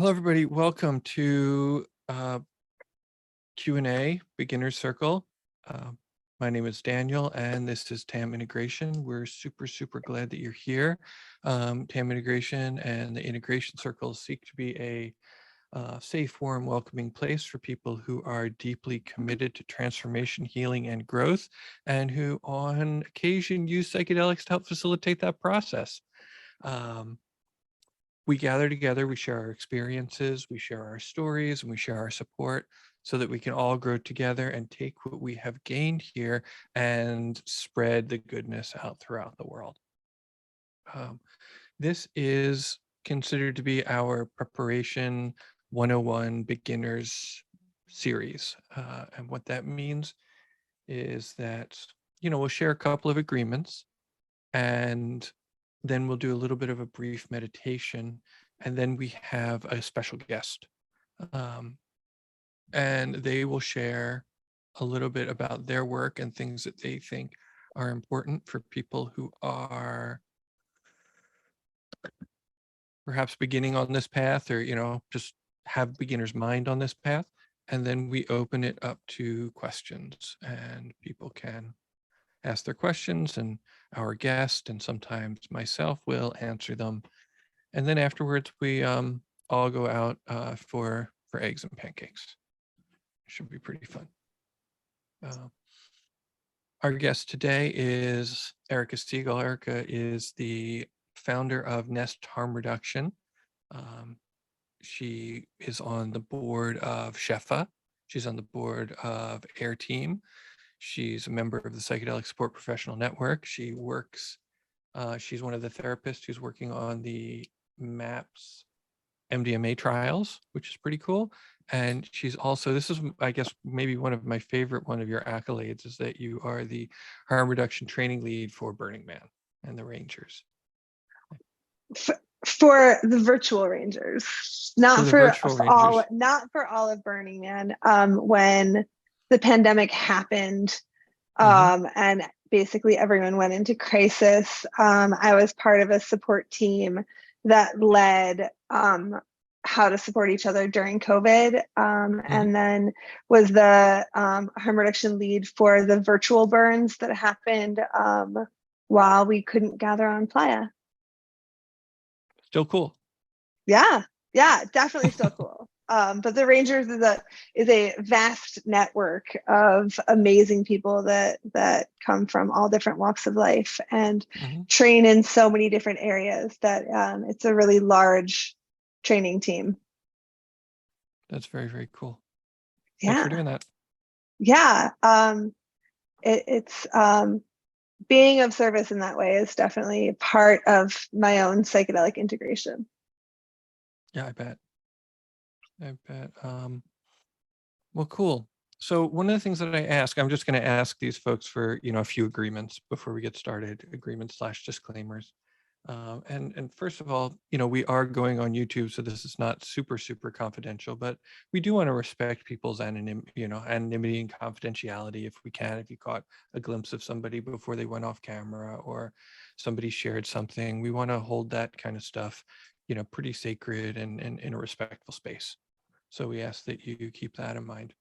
Hello, everybody. Welcome to Q&A Beginner's Circle. My name is Daniel, and this is TAM Integration. We're super glad that you're here. TAM Integration and the Integration Circles seek to be a safe, warm, welcoming place for people who are deeply committed to transformation, healing, and growth, and who on occasion use psychedelics to help facilitate that process. We gather together, we share our experiences, we share our stories, and we share our support so that we can all grow together and take what we have gained here and spread the goodness out throughout the world. This is considered to be our Preparation 101 Beginners series. And what that means is that, we'll share a couple of agreements, and then we'll do a little bit of a brief meditation, and then we have a special guest. And they will share a little bit about their work and things that they think are important for people who are perhaps beginning on this path, or, just have beginner's mind on this path. And then we open it up to questions, and people can ask their questions, and our guest and sometimes myself will answer them. And then afterwards, we all go out for eggs and pancakes. Should be pretty fun. Our guest today is Erica Siegal. Erica is the founder of Nest Harm Reduction. She is on the board of Shefa. She's on the board of Air Team. She's a member of the Psychedelic Support Professional Network. She works, she's one of the therapists who's working on the MAPS MDMA trials, which is pretty cool. And she's also, this is, I guess, maybe one of your accolades is that you are the harm reduction training lead for Burning Man and the Rangers. For the virtual Rangers, not for all of Burning Man. When the pandemic happened, and basically everyone went into crisis, I was part of a support team that led how to support each other during COVID, and then was the harm reduction lead for the virtual burns that happened while we couldn't gather on Playa. Still cool. Yeah, definitely still cool. But the Rangers is a vast network of amazing people that come from all different walks of life and train in so many different areas that it's a really large training team. That's very cool. Yeah. Thanks for doing that. Yeah. It's being of service in that way is definitely part of my own psychedelic integration. Yeah, I bet. Well, cool. So one of the things that I ask, I'm just going to ask these folks for, a few agreements before we get started, agreements/disclaimers. And first of all, we are going on YouTube, so this is not super confidential, but we do want to respect people's anonymity and confidentiality if we can. If you caught a glimpse of somebody before they went off camera or somebody shared something, we want to hold that kind of stuff, pretty sacred and in a respectful space. So we ask that you keep that in mind.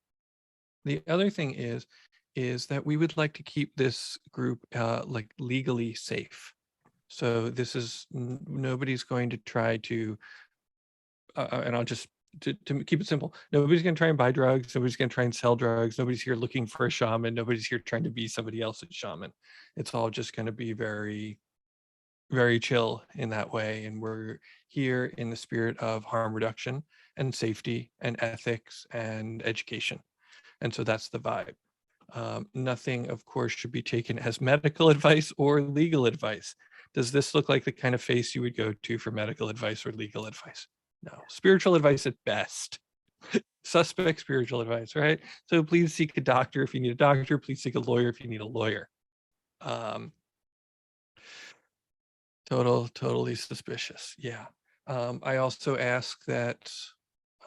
The other thing is that we would like to keep this group like legally safe. So this is, nobody's going to try to, and I'll just, to keep it simple, nobody's going to try and buy drugs. Nobody's going to try and sell drugs. Nobody's here looking for a shaman. Nobody's here trying to be somebody else's shaman. It's all just going to be very chill in that way. And we're here in the spirit of harm reduction and safety and ethics and education. And so that's the vibe. Nothing, of course, should be taken as medical advice or legal advice. Does this look like the kind of face you would go to for medical advice or legal advice? No. Spiritual advice at best. Suspect spiritual advice, right? So please seek a doctor if you need a doctor. Please seek a lawyer if you need a lawyer. Totally suspicious. Yeah. I also ask that,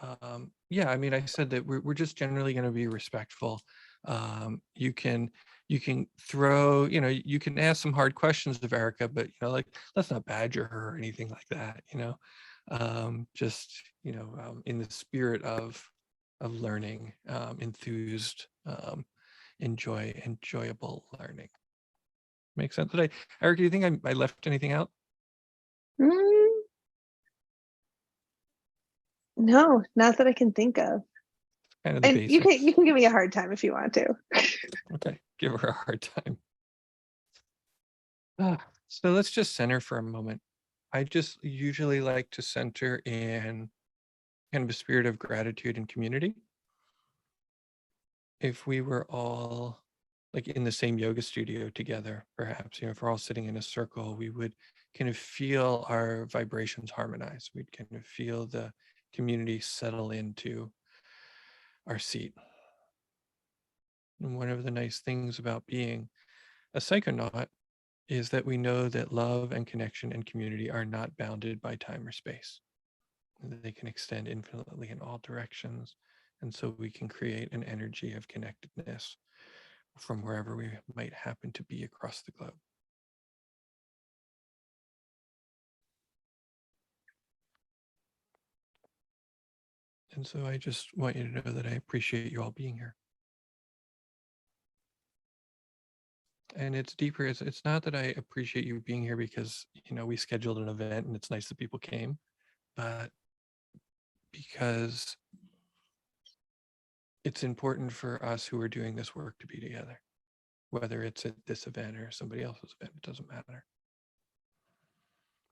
I said that we're just generally going to be respectful. You can throw, you can ask some hard questions of Erica, but let's not badger her or anything like that. just, in the spirit of learning, enthused, enjoyable learning. Makes sense? Eric, do you think I left anything out? No, not that I can think of. Kind of the and basics. you can give me a hard time if you want to. Okay, give her a hard time. So let's just center for a moment. I just usually like to center in kind of a spirit of gratitude and community. If we were all like in the same yoga studio together, perhaps, if we're all sitting in a circle, we would kind of feel our vibrations harmonize. We'd kind of feel the community settle into our seat. And one of the nice things about being a psychonaut is that we know that love and connection and community are not bounded by time or space. They can extend infinitely in all directions. And so we can create an energy of connectedness from wherever we might happen to be across the globe. And so I just want you to know that I appreciate you all being here. And it's deeper. It's not that I appreciate you being here because, we scheduled an event and it's nice that people came, but because it's important for us who are doing this work to be together, whether it's at this event or somebody else's event, it doesn't matter.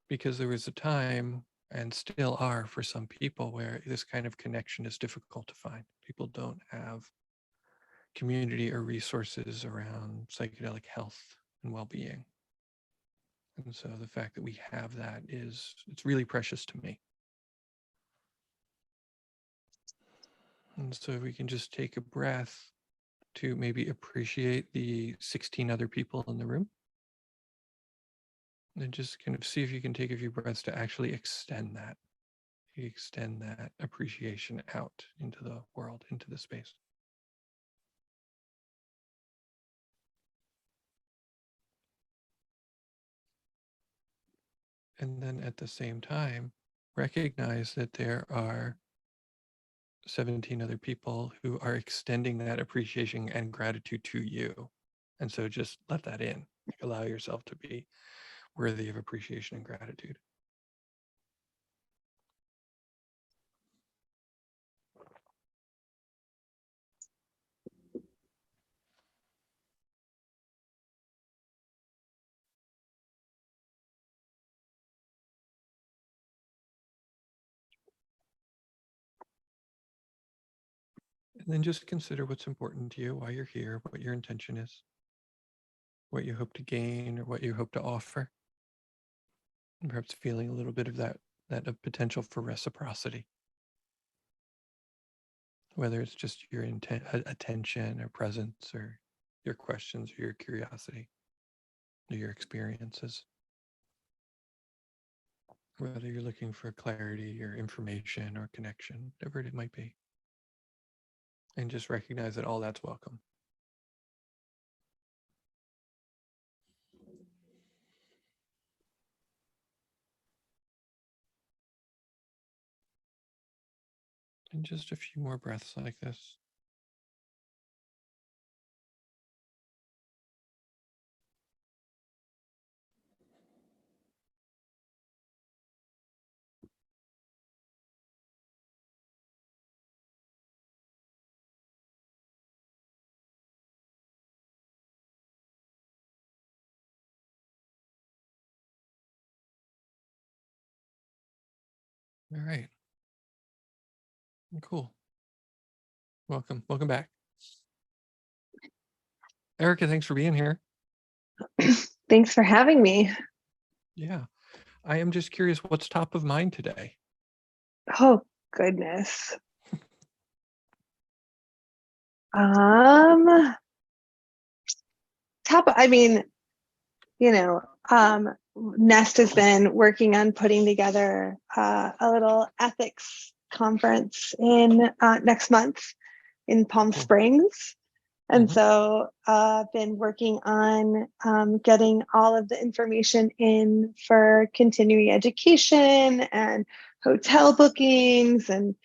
Because there was a time, and still are for some people, where this kind of connection is difficult to find. People don't have community or resources around psychedelic health and well-being. And so the fact that we have that it's really precious to me. And so if we can just take a breath to maybe appreciate the 16 other people in the room, and just kind of see if you can take a few breaths to actually extend that appreciation out into the world, into the space. And then at the same time, recognize that there are 17 other people who are extending that appreciation and gratitude to you. And so just let that in. Allow yourself to be worthy of appreciation and gratitude. And then just consider what's important to you, why you're here, what your intention is, what you hope to gain or what you hope to offer. And perhaps feeling a little bit of that of potential for reciprocity. Whether it's just your attention or presence or your questions or your curiosity or your experiences. Whether you're looking for clarity or information or connection, whatever it might be. And just recognize that all that's welcome. And just a few more breaths like this. All right. Cool. Welcome back. Erica, thanks for being here. Thanks for having me. Yeah. I am just curious, what's top of mind today? Oh, goodness. Nest has been working on putting together a little ethics conference in next month in Palm Springs. And so I've been working on getting all of the information in for continuing education and hotel bookings and,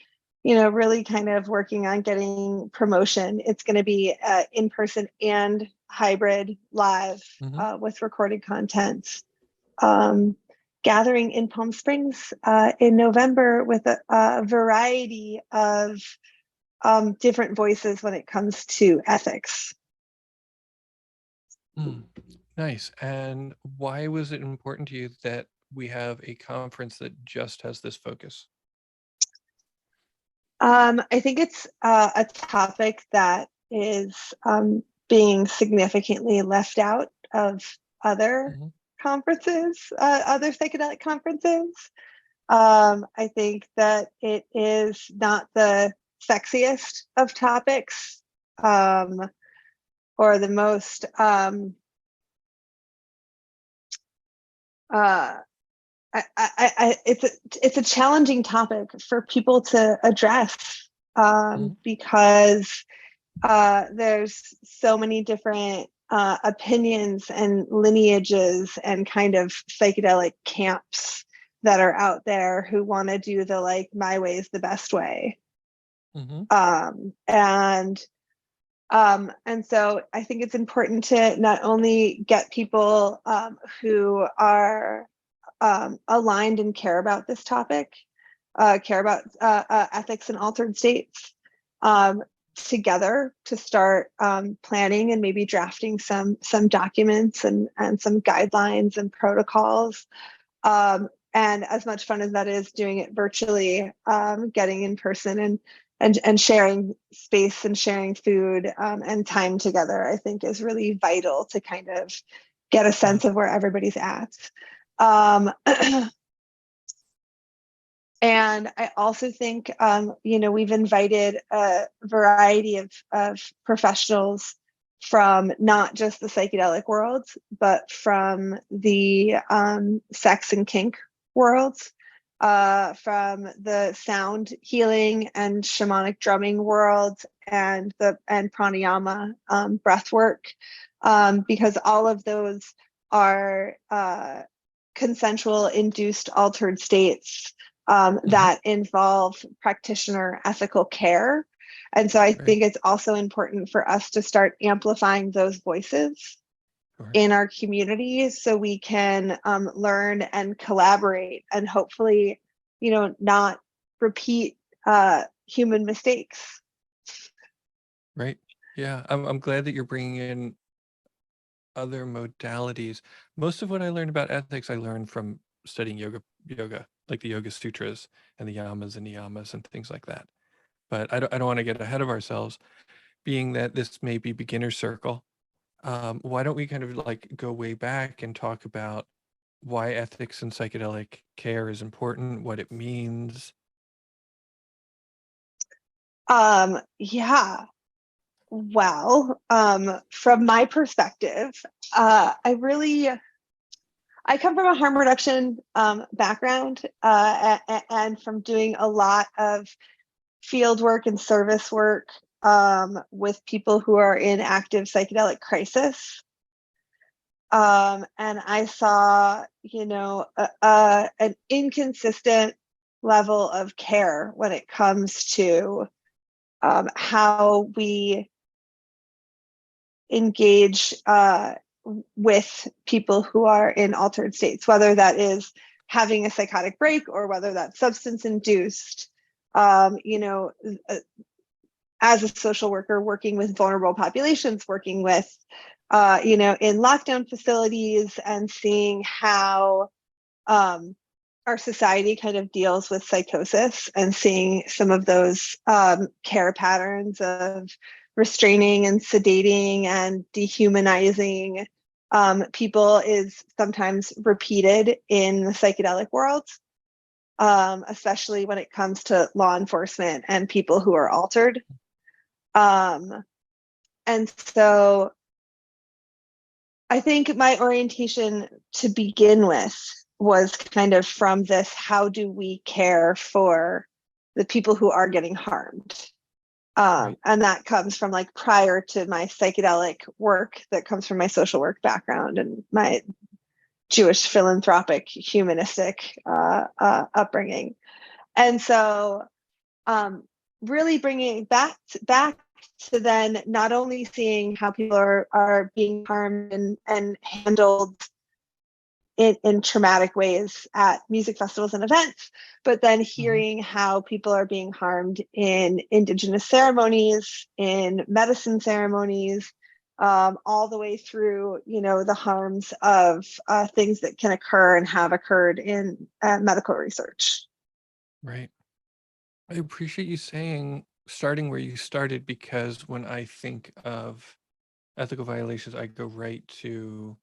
really kind of working on getting promotion. It's going to be in person and hybrid live with recorded content. Gathering in Palm Springs in November with a variety of different voices when it comes to ethics. Nice. And why was it important to you that we have a conference that just has this focus? I think it's a topic that is being significantly left out of other conferences, other psychedelic conferences. I think that it is not the sexiest of topics, or the most it's a challenging topic for people to address, because there's so many different opinions and lineages and kind of psychedelic camps that are out there who want to do the like my way is the best way. And so I think it's important to not only get people who are aligned and care about this topic, care about ethics and altered states, together to start planning and maybe drafting some documents and some guidelines and protocols. And as much fun as that is, doing it virtually, getting in person and sharing space and sharing food and time together, I think is really vital to kind of get a sense of where everybody's at. And I also think, we've invited a variety of professionals from not just the psychedelic world, but from the sex and kink worlds, from the sound healing and shamanic drumming world and pranayama breath work, because all of those are consensual induced altered states that involve practitioner ethical care. And so I think it's also important for us to start amplifying those voices in our communities so we can learn and collaborate and hopefully, not repeat human mistakes. Right. Yeah. I'm glad that you're bringing in other modalities. Most of what I learned about ethics, I learned from studying yoga, like the Yoga Sutras and the yamas and niyamas and things like that. But I don't want to get ahead of ourselves, being that this may be beginner circle. Why don't we kind of like go way back and talk about why ethics and psychedelic care is important, what it means? Yeah. Well, from my perspective, I come from a harm reduction background, and from doing a lot of field work and service work with people who are in active psychedelic crisis. And I saw, an inconsistent level of care when it comes to how we engage with people who are in altered states, whether that is having a psychotic break or whether that's substance induced. As a social worker working with vulnerable populations, working with, in lockdown facilities and seeing how our society kind of deals with psychosis and seeing some of those care patterns of restraining and sedating and dehumanizing people is sometimes repeated in the psychedelic world, especially when it comes to law enforcement and people who are altered. And so I think my orientation to begin with was kind of from this, how do we care for the people who are getting harmed? And that comes from like prior to my psychedelic work, that comes from my social work background and my Jewish philanthropic humanistic upbringing. And so really bringing back to then not only seeing how people are being harmed and handled in traumatic ways at music festivals and events, but then hearing how people are being harmed in Indigenous ceremonies, in medicine ceremonies, all the way through, the harms of things that can occur and have occurred in medical research. Right. I appreciate you starting where you started, because when I think of ethical violations, I go right to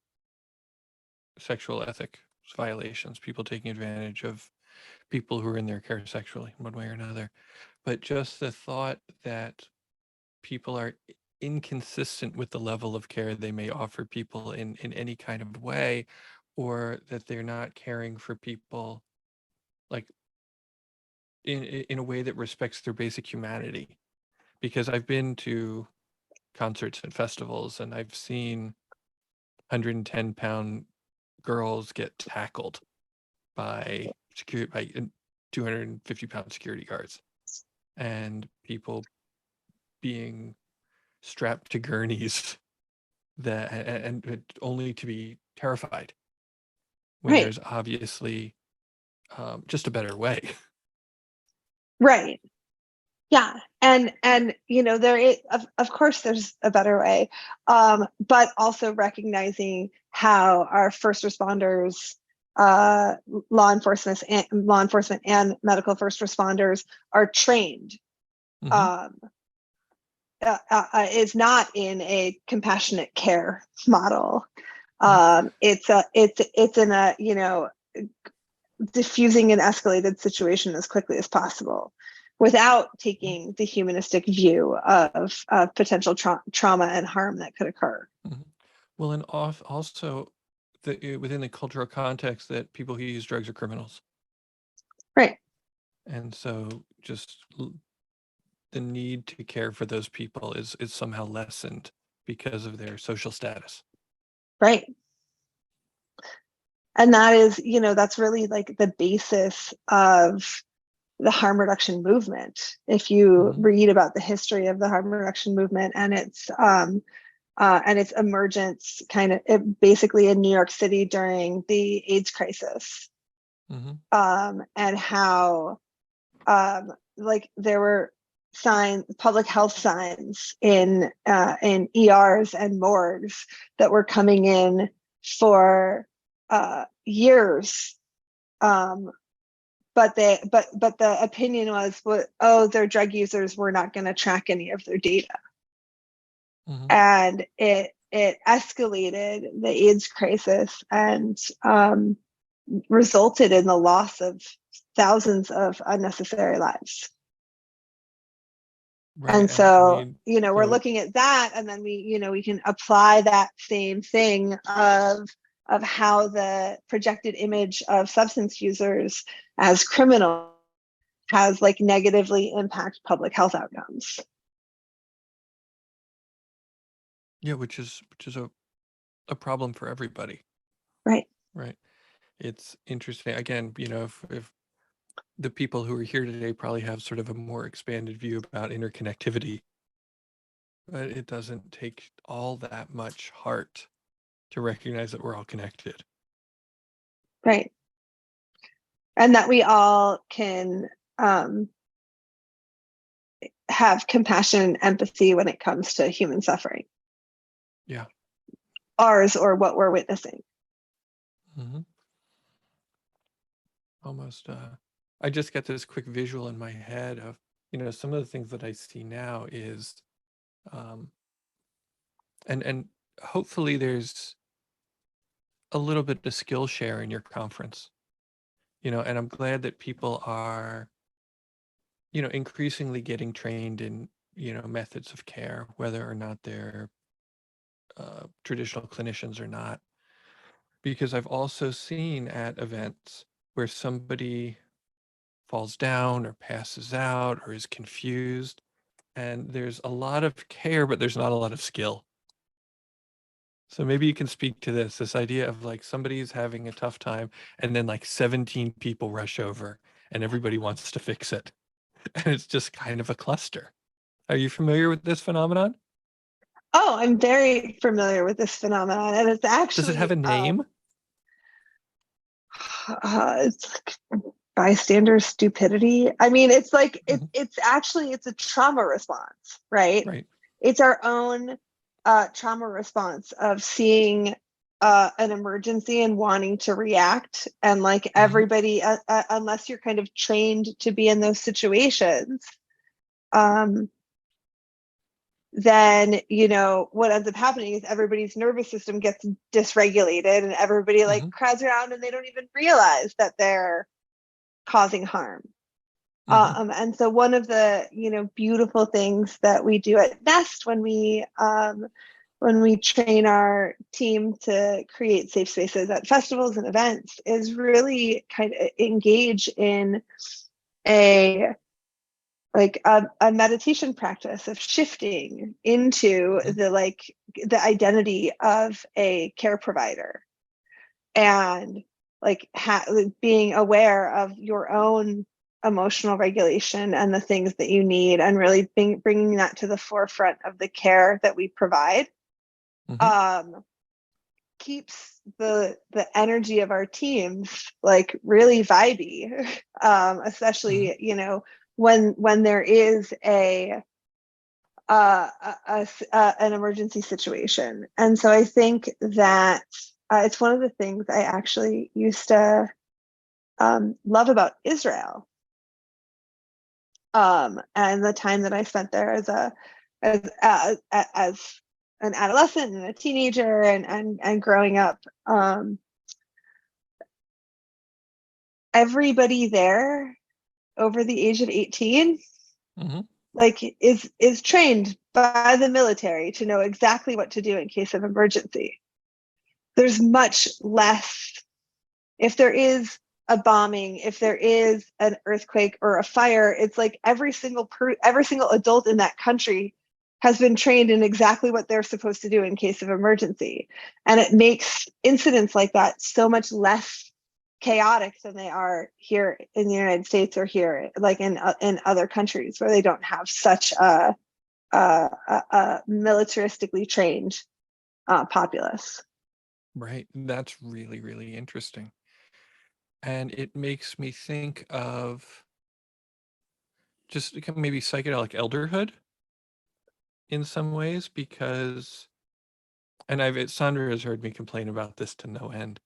sexual ethics violations, people taking advantage of people who are in their care sexually, one way or another. But just the thought that people are inconsistent with the level of care they may offer people in any kind of way, or that they're not caring for people like in a way that respects their basic humanity. Because I've been to concerts and festivals, and I've seen 110-pound girls get tackled by 250-pound security guards, and people being strapped to gurneys and only to be terrified when Right. there's obviously just a better way. Right. Yeah. And there is, of course there's a better way, but also recognizing how our first responders, law enforcement and medical first responders are trained, is not in a compassionate care model. It's in a, diffusing an escalated situation as quickly as possible without taking the humanistic view of potential trauma and harm that could occur. Well, and also within the cultural context that people who use drugs are criminals. Right. And so just the need to care for those people is somehow lessened because of their social status. Right. And that is, that's really like the basis of the harm reduction movement. If you read about the history of the harm reduction movement and its emergence basically in New York City during the AIDS crisis, and how there were public health signs in ERs and morgues that were coming in for years, but the opinion was, they're drug users, we're not going to track any of their data. And it escalated the AIDS crisis and resulted in the loss of thousands of unnecessary lives. Right. And so, we're looking at that, and then we can apply that same thing of how the projected image of substance users as criminal has negatively impact public health outcomes. Yeah, which is a problem for everybody. Right. Right. It's interesting. Again, if the people who are here today probably have sort of a more expanded view about interconnectivity, but it doesn't take all that much heart to recognize that we're all connected. Right. And that we all can have compassion and empathy when it comes to human suffering. Yeah. Ours or what we're witnessing. Almost, I just get this quick visual in my head of, some of the things that I see now is, and hopefully there's a little bit of skill share in your conference, and I'm glad that people are, increasingly getting trained in, methods of care, whether or not they're traditional clinicians or not. Because I've also seen at events where somebody falls down or passes out or is confused, and there's a lot of care, but there's not a lot of skill. So maybe you can speak to this idea of somebody's having a tough time, and then 17 people rush over and everybody wants to fix it. And it's just kind of a cluster. Are you familiar with this phenomenon? Oh, I'm very familiar with this phenomenon, and it's Does it have actually a name? it's like bystander stupidity. I mean, it's like Mhm. it's a trauma response, right? Right. It's our own trauma response of seeing an emergency and wanting to react, and like everybody, unless you're kind of trained to be in those situations, then what ends up happening is everybody's nervous system gets dysregulated, and everybody like crowds around, and they don't even realize that they're causing harm. And so one of the beautiful things that we do at Nest when we train our team to create safe spaces at festivals and events is really kind of engage in a meditation practice of shifting into the identity of a care provider, and being aware of your own emotional regulation and the things that you need, and really bringing that to the forefront of the care that we provide. Keeps the energy of our teams like really vibey, especially when there is an emergency situation. And so I think that it's one of the things I actually used to love about Israel, and the time that I spent there as an adolescent and a teenager and growing up. Everybody there over the age of 18 is trained by the military to know exactly what to do in case of emergency. There's much less, if there is a bombing, if there is an earthquake or a fire, it's like every single adult in that country has been trained in exactly what they're supposed to do in case of emergency. And it makes incidents like that so much less chaotic than they are here in the United States, or here like in other countries where they don't have such a militaristically trained populace. Right. That's really, really interesting. And it makes me think of just maybe psychedelic elderhood in some ways, because, and Sandra has heard me complain about this to no end.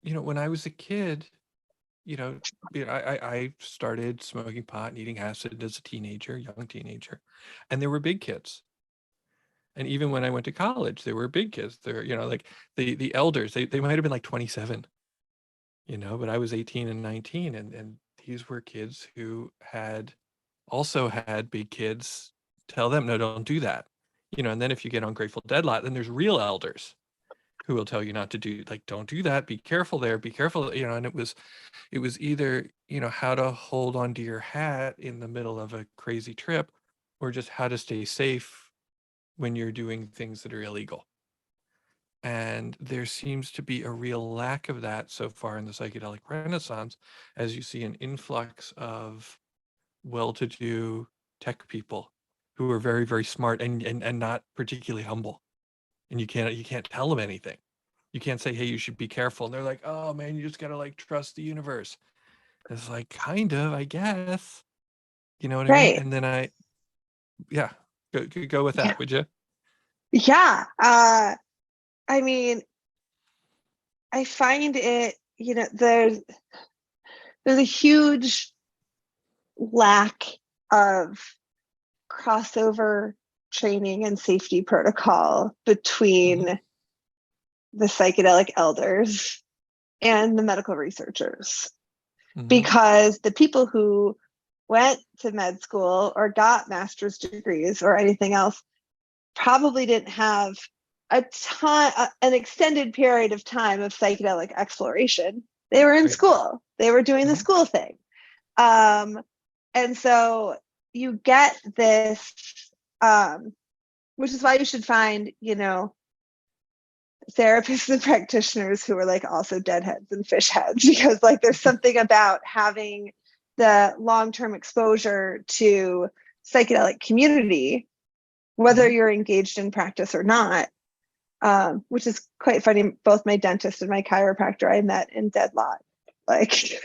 When I was a kid, I started smoking pot and eating acid as a teenager, young teenager, and there were big kids. And even when I went to college, there were big kids. There, like the elders, they might have been like 27, but I was 18 and 19, and these were kids who also had big kids tell them, no, don't do that. And then if you get on Grateful Dead lot, then there's real elders who will tell you not to do, like, don't do that, be careful there, be careful, and it was either, how to hold onto your hat in the middle of a crazy trip, or just how to stay safe when you're doing things that are illegal. And there seems to be a real lack of that so far in the psychedelic renaissance, as you see an influx of well-to-do tech people who are very, very smart and not particularly humble. And you can't tell them anything. You can't say, hey, you should be careful. And they're like, oh man, you just gotta like trust the universe. It's like, kind of, I guess. You know what I mean? Right. And then go with that, would you? Yeah. I mean, I find it, there's a huge lack of crossover training and safety protocol between the psychedelic elders and the medical researchers, because the people who went to med school or got master's degrees or anything else probably didn't have an extended period of time of psychedelic exploration. They were in school. They were doing the school thing. And so you get this, which is why you should find, therapists and practitioners who are like also deadheads and fish heads, because like there's something about having the long-term exposure to psychedelic community, whether you're engaged in practice or not, which is quite funny. Both my dentist and my chiropractor I met in deadlock, like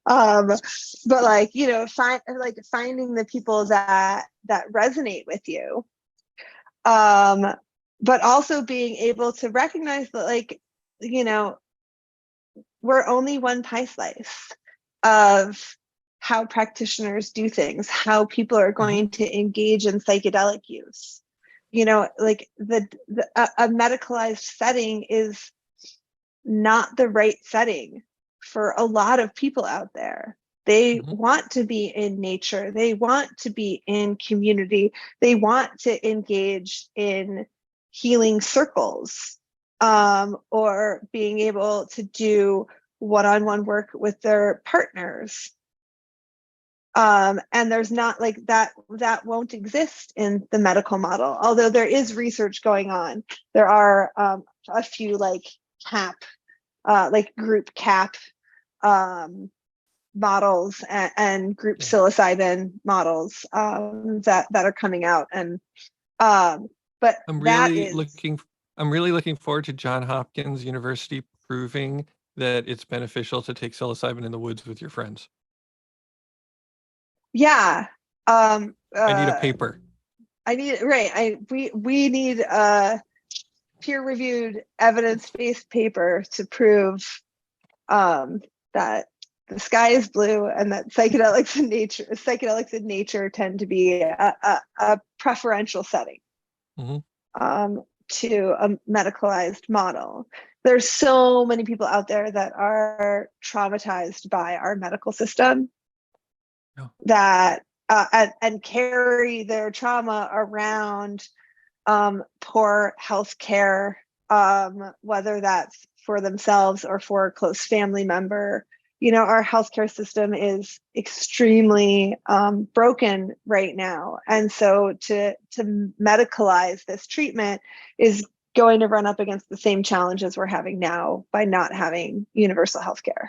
but like, you know, finding the people that resonate with you, but also being able to recognize that, like, you know, we're only one pie slice of how practitioners do things, how people are going to engage in psychedelic use. You know, like a medicalized setting is not the right setting for a lot of people out there. They want to be in nature. They want to be in community. They want to engage in healing circles, or being able to do one-on-one work with their partners. And there's not like that won't exist in the medical model, although there is research going on. There are a few like group CAP models and group psilocybin models that are coming out. And but I'm really looking forward to Johns Hopkins University proving that it's beneficial to take psilocybin in the woods with your friends. Yeah. I need a paper. We need a peer-reviewed, evidence-based paper to prove that the sky is blue and that psychedelics in nature tend to be a preferential setting to a medicalized model. There's so many people out there that are traumatized by our medical system that and carry their trauma around poor health care, whether that's for themselves or for a close family member. You know, our healthcare system is extremely broken right now. And so to medicalize this treatment is going to run up against the same challenges we're having now by not having universal healthcare.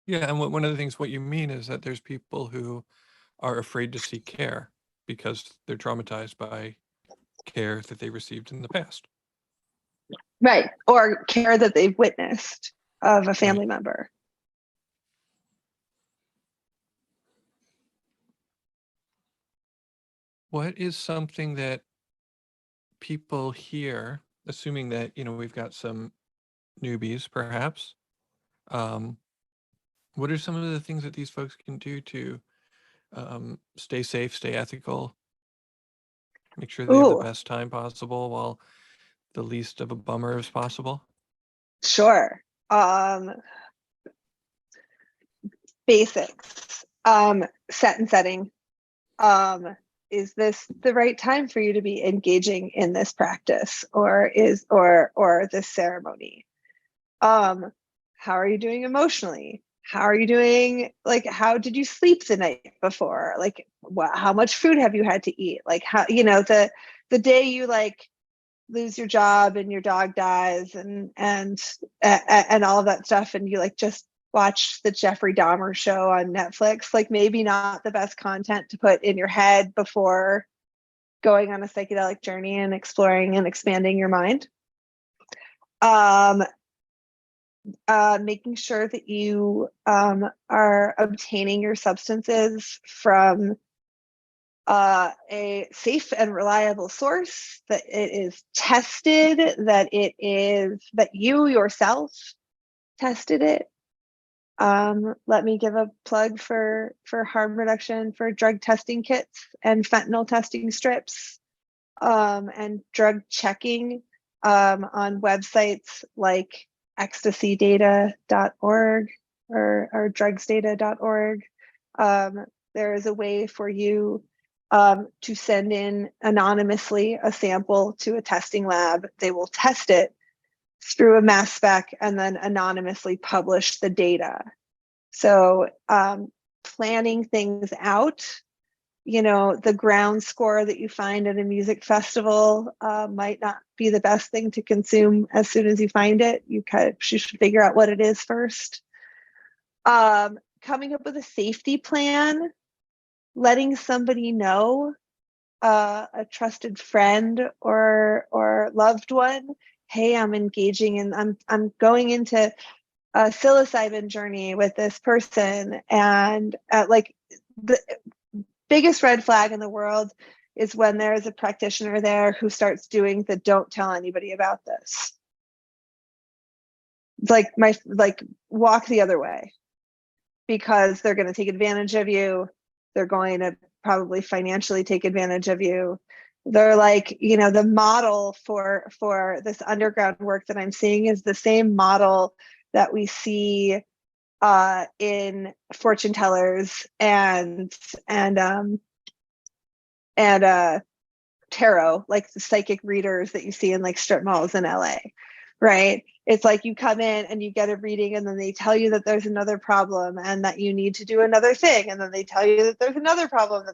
Yeah, and one of the things, what you mean is that there's people who are afraid to seek care because they're traumatized by care that they received in the past. Right, or care that they've witnessed of a family member. What is something that people here, assuming that, you know, we've got some newbies perhaps, what are some of the things that these folks can do to stay safe, stay ethical, make sure they have the best time possible while the least of a bummer as possible? Sure. Basics. Set and setting. Is this the right time for you to be engaging in this practice or this ceremony? How are you doing emotionally? How are you doing? Like, how did you sleep the night before? Like, how much food have you had to eat? Like, how, you know, the day you like lose your job and your dog dies and all of that stuff, and you like just watch the Jeffrey Dahmer show on Netflix, like maybe not the best content to put in your head before going on a psychedelic journey and exploring and expanding your mind. Making sure that you are obtaining your substances from a safe and reliable source, that it is tested, that you yourself tested it. Let me give a plug for harm reduction, for drug testing kits and fentanyl testing strips, and drug checking on websites like ecstasydata.org or drugsdata.org. There is a way for you to send in anonymously a sample to a testing lab. They will test it through a mass spec and then anonymously publish the data. So planning things out you know, the ground score that you find at a music festival might not be the best thing to consume as soon as you find it. You should figure out what it is first. Coming up with a safety plan, letting somebody know, a trusted friend or loved one, hey, I'm engaging and I'm going into a psilocybin journey with this person, and like the biggest red flag in the world is when there's a practitioner there who starts doing the don't tell anybody about this. Like walk the other way, because they're going to take advantage of you. They're going to probably financially take advantage of you. They're like, you know, the model for this underground work that I'm seeing is the same model that we see in fortune tellers and tarot, like the psychic readers that you see in like strip malls in LA, right? It's like you come in and you get a reading, and then they tell you that there's another problem and that you need to do another thing, and then they tell you that there's another problem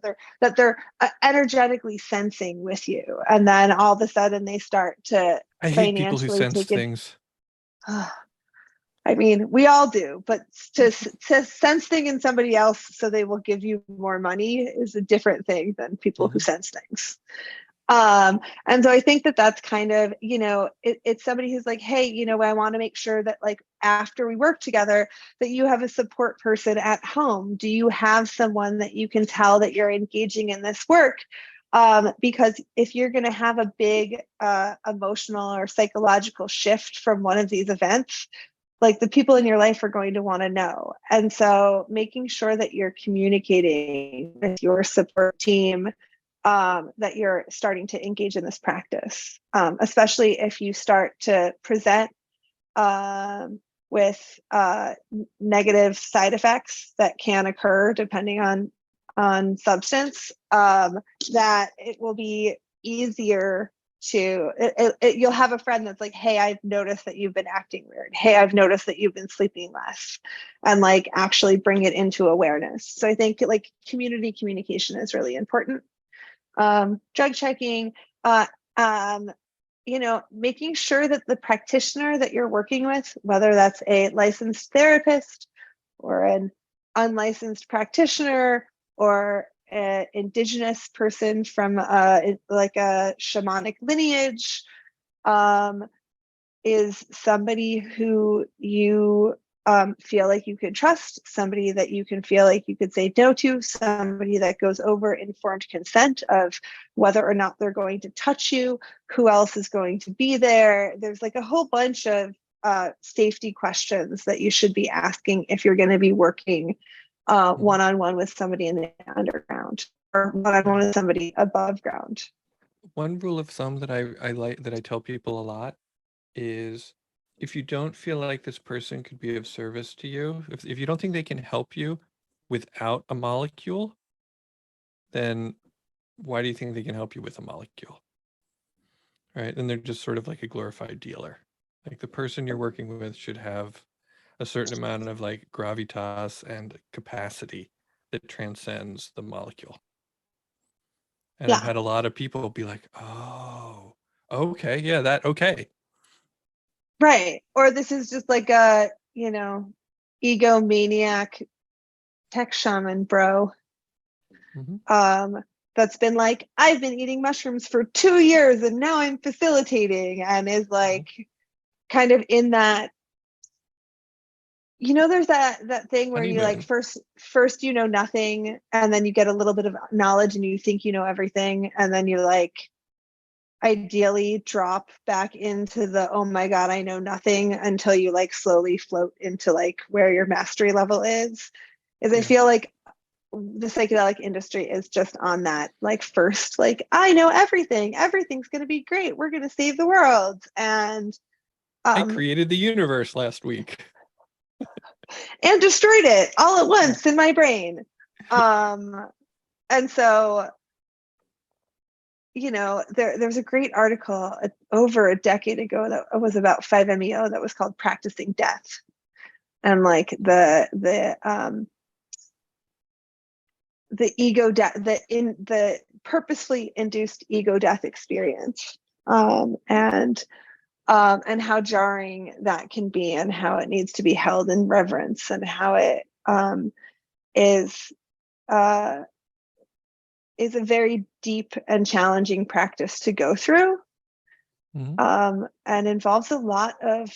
that they're energetically sensing with you, and then all of a sudden they start to I hate people who sense things. I mean, we all do, but to sense things in somebody else so they will give you more money is a different thing than people who sense things. And so I think that that's kind of, you know, it's somebody who's like, hey, you know, I want to make sure that like after we work together, that you have a support person at home. Do you have someone that you can tell that you're engaging in this work? Because if you're going to have a big emotional or psychological shift from one of these events, like the people in your life are going to want to know. And so making sure that you're communicating with your support team, that you're starting to engage in this practice, especially if you start to present with negative side effects that can occur depending on substance, that it will be easier to, you'll have a friend that's like, hey, I've noticed that you've been acting weird. Hey, I've noticed that you've been sleeping less, and like actually bring it into awareness. So I think like community communication is really important. Drug checking, you know, making sure that the practitioner that you're working with, whether that's a licensed therapist or an unlicensed practitioner or an indigenous person from like a shamanic lineage, is somebody who you feel like you could trust, somebody that you can feel like you could say no to, somebody that goes over informed consent of whether or not they're going to touch you, who else is going to be there. There's like a whole bunch of safety questions that you should be asking if you're going to be working one-on-one with somebody in the underground or one-on-one with somebody above ground. One rule of thumb that I like, that I tell people a lot, is if you don't feel like this person could be of service to you, if you don't think they can help you without a molecule, then why do you think they can help you with a molecule? Right? Then they're just sort of like a glorified dealer. Like the person you're working with should have a certain amount of like gravitas and capacity that transcends the molecule. And yeah. I've had a lot of people be like, oh, okay, yeah, that, okay. Right. Or this is just like a, you know, egomaniac tech shaman bro. That's been like, I've been eating mushrooms for 2 years and now I'm facilitating, and is like kind of in that, you know, there's that thing where you like first you know nothing, and then you get a little bit of knowledge and you think you know everything, and then you're like ideally drop back into the oh my god I know nothing until you like slowly float into like where your mastery level is. I feel like the psychedelic industry is just on that like first like I know everything's going to be great, we're going to save the world, and I created the universe last week and destroyed it all at once in my brain. And so, you know, there's a great article over a decade ago that was about 5-MeO that was called Practicing Death. And like the ego death, the purposefully induced ego death experience, and how jarring that can be, and how it needs to be held in reverence, and how it is a very deep and challenging practice to go through, and involves a lot of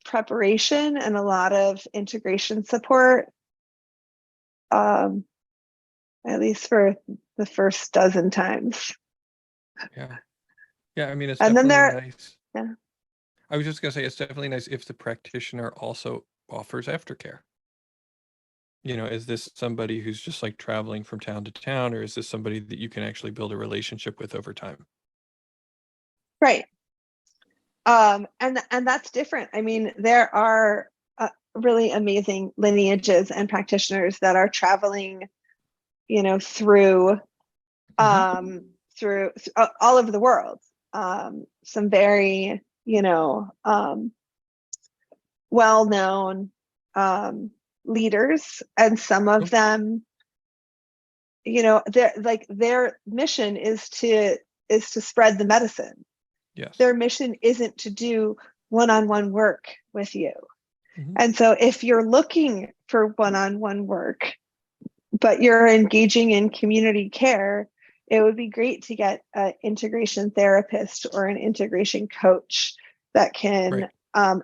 preparation and a lot of integration support, at least for the first dozen times. Yeah, I mean, it's and definitely nice. Yeah. I was just gonna say, it's definitely nice if the practitioner also offers aftercare. You know, is this somebody who's just like traveling from town to town, or is this somebody that you can actually build a relationship with over time? Right. And that's different. I mean, there are really amazing lineages and practitioners that are traveling, you know, through all over the world. Some very, you know, well-known leaders, and some of them, you know, their mission is to spread the medicine. Yes. Their mission isn't to do one-on-one work with you. And so if you're looking for one-on-one work, but you're engaging in community care, it would be great to get an integration therapist or an integration coach that can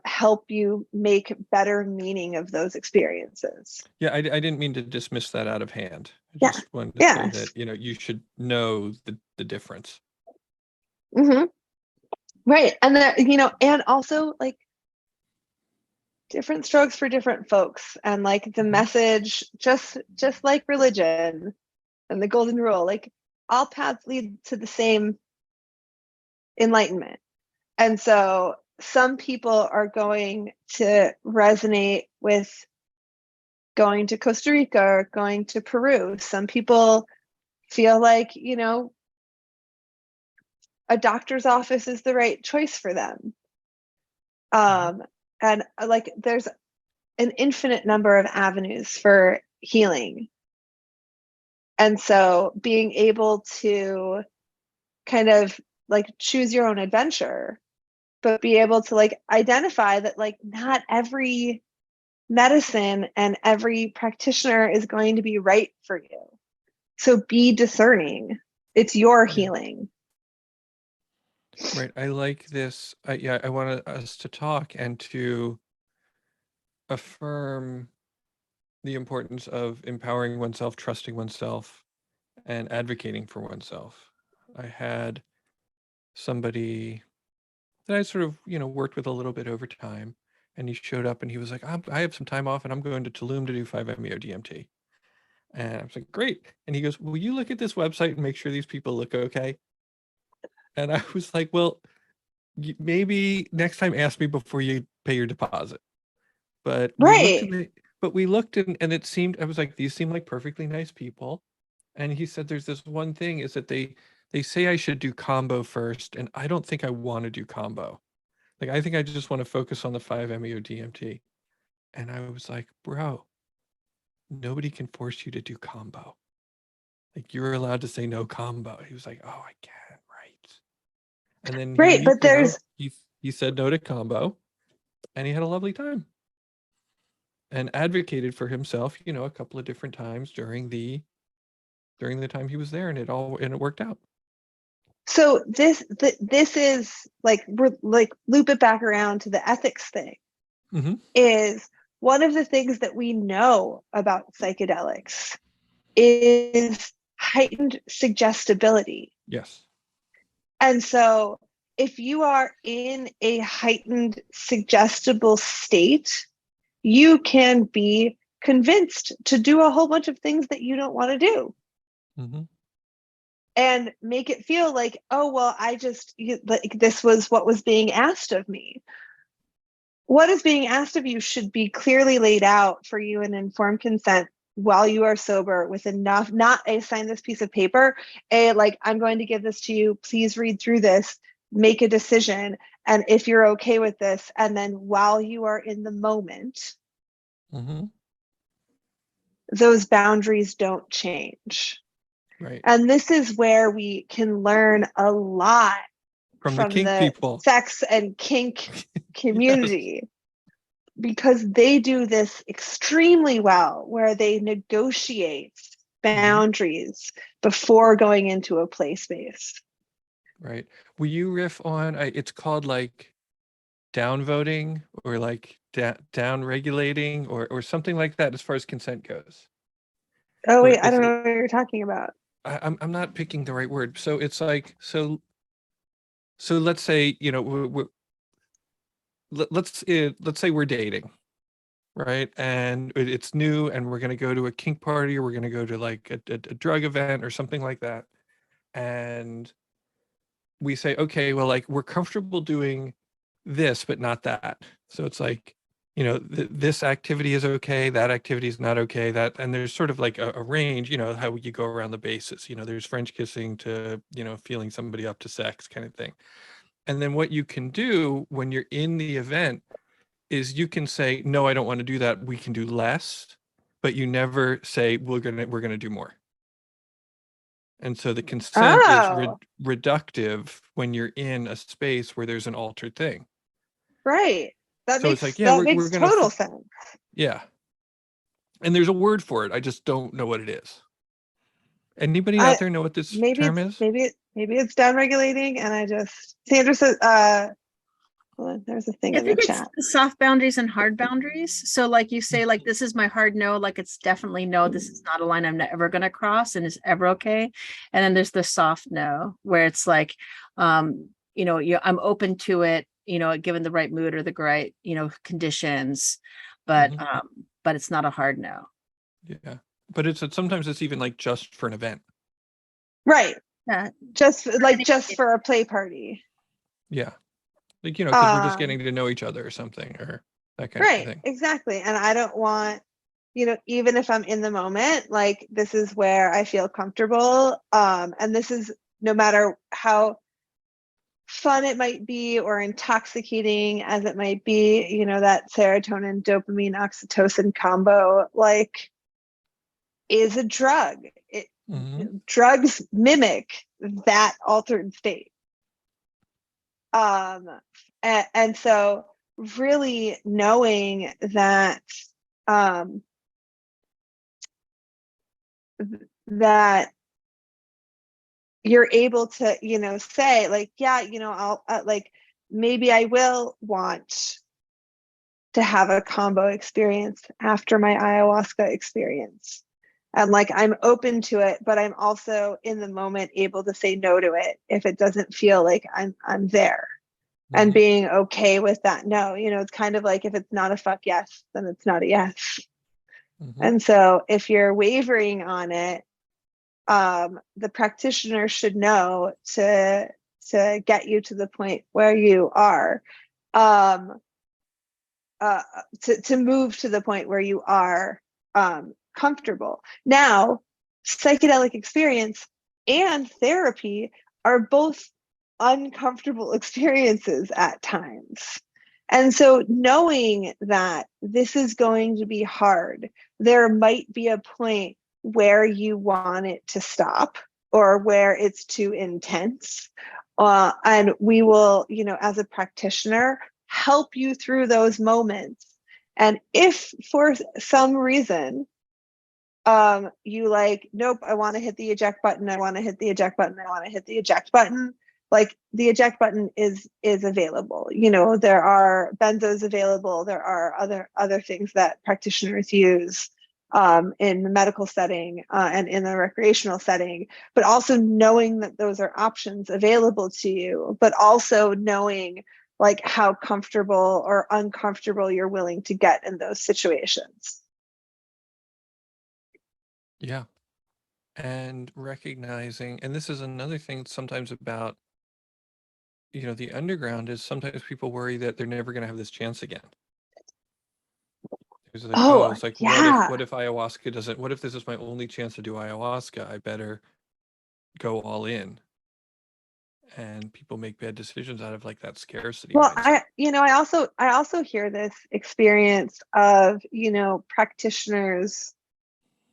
help you make better meaning of those experiences. Yeah, I didn't mean to dismiss that out of hand. I just wanted to say that, you know, you should know the difference. Right. And that, you know, and also like different strokes for different folks, and like the message, just like religion and the golden rule, like all paths lead to the same enlightenment. And so some people are going to resonate with going to Costa Rica or going to Peru. Some people feel like, you know, a doctor's office is the right choice for them. And like there's an infinite number of avenues for healing. And so being able to kind of like choose your own adventure, but be able to like identify that like not every medicine and every practitioner is going to be right for you. So be discerning. It's your healing. Right. I like this. I wanted us to talk and to affirm the importance of empowering oneself, trusting oneself, and advocating for oneself. I had somebody that I sort of, you know, worked with a little bit over time, and he showed up and he was like, I have some time off and I'm going to Tulum to do 5-MeO-DMT. And I was like, great. And he goes, will you look at this website and make sure these people look okay? And I was like, well, maybe next time ask me before you pay your deposit. But we looked and it seemed, I was like, these seem like perfectly nice people. And he said, there's this one thing is that they say I should do combo first. And I don't think I want to do combo. Like, I think I just want to focus on the 5-MeO-DMT. And I was like, bro, nobody can force you to do combo. Like, you're allowed to say no combo. He was like, oh, I can, right. And then but there's he said no to combo, and he had a lovely time and advocated for himself, you know, a couple of different times during the time he was there, and it worked out. So this is like, we're like loop it back around to the ethics thing. Is one of the things that we know about psychedelics is heightened suggestibility. Yes. And so if you are in a heightened suggestible state, you can be convinced to do a whole bunch of things that you don't want to do. And make it feel like, oh, well, this was what was being asked of me. What is being asked of you should be clearly laid out for you in informed consent while you are sober, with enough, not a sign this piece of paper, like, I'm going to give this to you, please read through this, make a decision, and if you're okay with this, and then while you are in the moment, those boundaries don't change. Right. And this is where we can learn a lot from from the kink people, sex and kink community. Yes. Because they do this extremely well, where they negotiate boundaries before going into a play space. Right. Will you riff on, it's called like downvoting or like down regulating or something like that as far as consent goes? Oh, wait, I don't know what you're talking about. I'm not picking the right word. So it's like, so let's say, you know, let's say we're dating, right? And it's new and we're going to go to a kink party, or we're going to go to like a drug event or something like that. And we say, okay, well, like we're comfortable doing this, but not that. So it's like, you know, this activity is okay, that activity is not okay, that, and there's sort of like a range, you know, how you go around the basis, you know, there's French kissing to, you know, feeling somebody up to sex kind of thing. And then what you can do when you're in the event is you can say, no, I don't want to do that. We can do less, but you never say we're gonna do more. And so the consent is reductive when you're in a space where there's an altered thing. Right. That so makes, it's like, yeah, we're gonna total sense. Yeah. And there's a word for it. I just don't know what it is. Anybody out there know what this term is? Maybe it's downregulating, and I just, Sandra says, there's a thing in the chat. It's soft boundaries and hard boundaries. So like you say, like, this is my hard no, like it's definitely no, this is not a line I'm never going to cross and is ever okay. And then there's the soft no, where it's like, you know, I'm open to it, you know, given the right mood or the right, you know, conditions, but it's not a hard no. Yeah. But sometimes it's even like just for an event. Right. Yeah. Just for a play party. Yeah. Like, you know, because we're just getting to know each other or something, or that kind of thing. Right, exactly. And I don't want, you know, even if I'm in the moment, like this is where I feel comfortable. And this is no matter how fun it might be or intoxicating as it might be, you know, that serotonin, dopamine, oxytocin combo, like, is a drug. Drugs mimic that altered state. And so really knowing that that you're able to, you know, say like, yeah, you know, I'll like, maybe I will want to have a combo experience after my ayahuasca experience. And like, I'm open to it, but I'm also in the moment able to say no to it if it doesn't feel like I'm there. And being okay with that no. You know, it's kind of like, if it's not a fuck yes, then it's not a yes. And so if you're wavering on it, the practitioner should know to get you to the point where you are, to move to the point where you are comfortable. Now, psychedelic experience and therapy are both uncomfortable experiences at times. And so knowing that this is going to be hard, there might be a point where you want it to stop or where it's too intense. And we will, you know, as a practitioner, help you through those moments. And if for some reason, you like, nope, I want to hit the eject button, I want to hit the eject button, I want to hit the eject button, like the eject button is available. You know, there are benzos available, there are other things that practitioners use in the medical setting and in the recreational setting, but also knowing that those are options available to you, but also knowing like how comfortable or uncomfortable you're willing to get in those situations. Yeah. And recognizing, and this is another thing sometimes about, you know, the underground, is sometimes people worry that they're never going to have this chance again. It's like, it's like, yeah. what if ayahuasca doesn't, what if this is my only chance to do ayahuasca? I better go all in. And people make bad decisions out of like that scarcity. Well, mindset. I also hear this experience of, you know, practitioners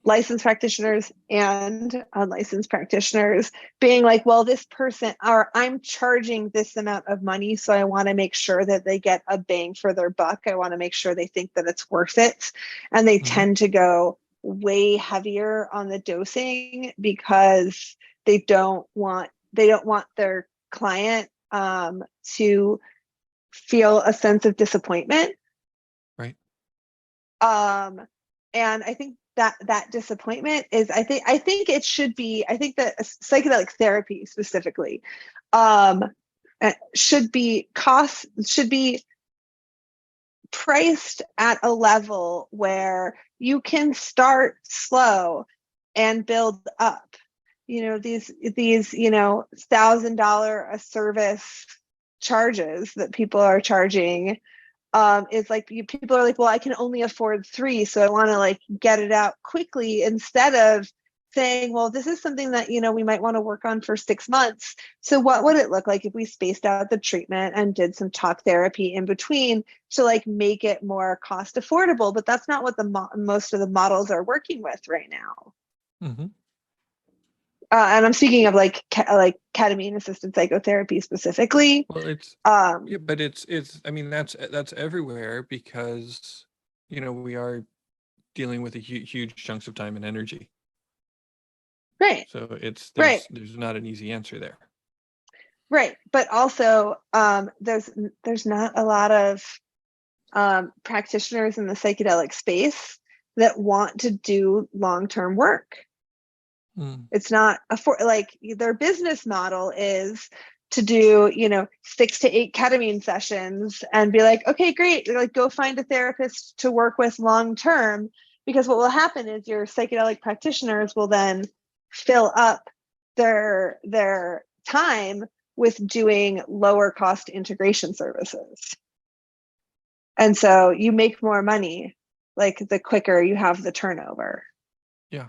licensed practitioners and unlicensed practitioners being like, well, this person, or I'm charging this amount of money, so I want to make sure that they get a bang for their buck. I want to make sure they think that it's worth it. And they tend to go way heavier on the dosing because they don't want their client to feel a sense of disappointment. Right. And I think that disappointment is, I think it should be, I think that psychedelic therapy specifically should be priced at a level where you can start slow and build up. These $1,000 a service charges that people are charging is like, people are like, well, I can only afford 3, so I want to like get it out quickly, instead of saying, well, this is something that we might want to work on for 6 months. So what would it look like if we spaced out the treatment and did some talk therapy in between to like make it more cost affordable? But that's not what most of the models are working with right now. And I'm speaking of like ketamine assisted psychotherapy specifically. Well, it's but it's I mean, that's everywhere, because we are dealing with a huge chunks of time and energy. Right. So there's not an easy answer there. Right. But also there's not a lot of practitioners in the psychedelic space that want to do long-term work. It's not like their business model is to do 6 to 8 ketamine sessions and be like, okay, great, like go find a therapist to work with long term, because what will happen is your psychedelic practitioners will then fill up their time with doing lower cost integration services, and so you make more money like the quicker you have the turnover. Yeah.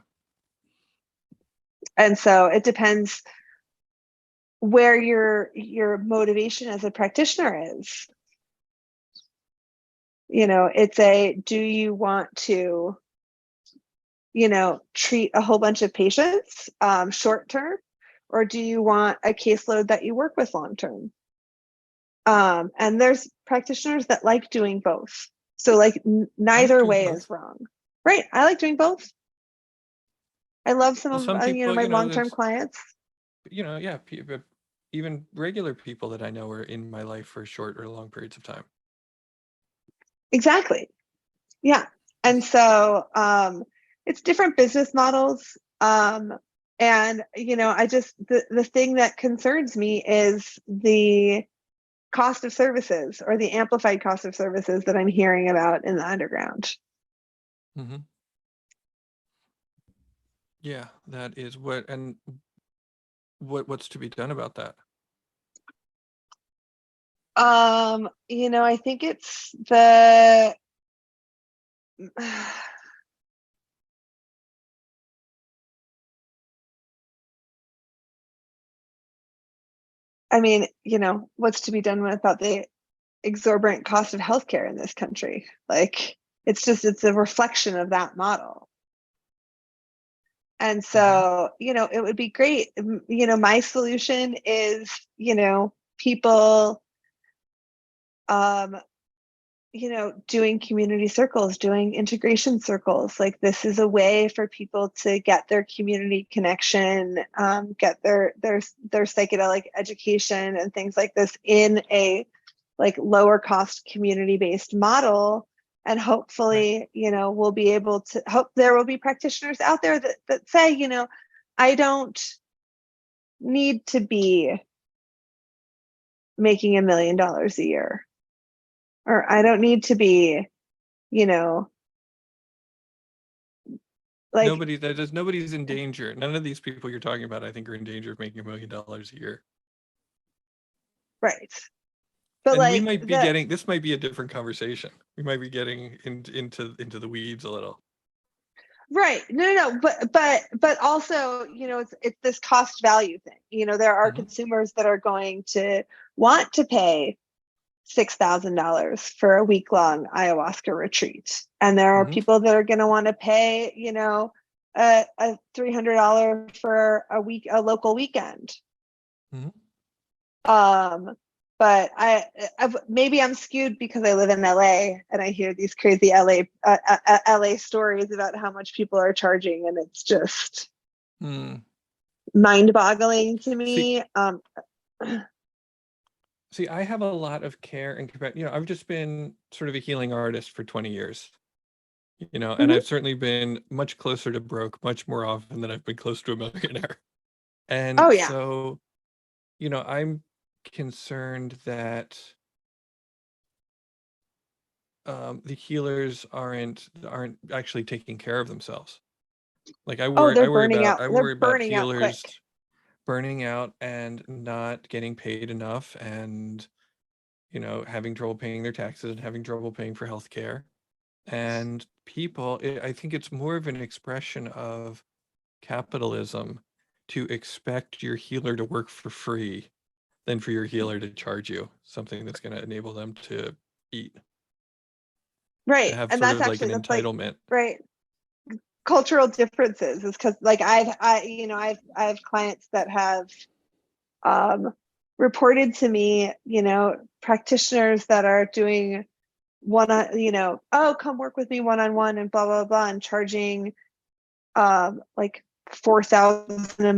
And so it depends where your motivation as a practitioner is. It's do you want to, treat a whole bunch of patients short term, or do you want a caseload that you work with long term? And there's practitioners that like doing both. So like neither way is wrong. Right. I like doing both. I love some of my long-term clients. Yeah, even regular people that I know are in my life for short or long periods of time. Exactly. Yeah. And so it's different business models. And the thing that concerns me is the cost of services, or the amplified cost of services that I'm hearing about in the underground. Yeah, that is what's to be done about that? I think it's the I mean, what's to be done about the exorbitant cost of healthcare in this country? Like, it's a reflection of that model. And so, it would be great. My solution is, people, doing community circles, doing integration circles. Like, this is a way for people to get their community connection, get their psychedelic education and things like this in a like lower cost community-based model. And hopefully, we'll be able to hope there will be practitioners out there that say, I don't need to be making $1 million a year, or I don't need to be, like nobody's in danger. None of these people you're talking about, I think, are in danger of making $1 million a year. Right. But and we might be getting, this might be a different conversation. We might be getting into the weeds a little. Right. No. But also, it's this cost value thing. There are consumers that are going to want to pay $6,000 for a week-long ayahuasca retreat. And there are people that are going to want to pay, a $300 for a local weekend. Mhm. But maybe I'm skewed because I live in LA and I hear these crazy LA stories about how much people are charging, and it's just mind-boggling to me. See, I have a lot of care and I've just been sort of a healing artist for 20 years, and I've certainly been much closer to broke much more often than I've been close to a millionaire. And Oh yeah. so, I'm concerned that the healers aren't actually taking care of themselves. Like I worry about burning out healers quick. burning out and not getting paid enough, and having trouble paying their taxes and having trouble paying for healthcare. And I think it's more of an expression of capitalism to expect your healer to work for free than for your healer to charge you something that's going to enable them to eat. Right. To have And sort that's of like an actually, that's entitlement. right. Cultural differences is because like I've clients that have reported to me, practitioners that are doing oh, come work with me one-on-one and blah blah blah, and charging like $4,000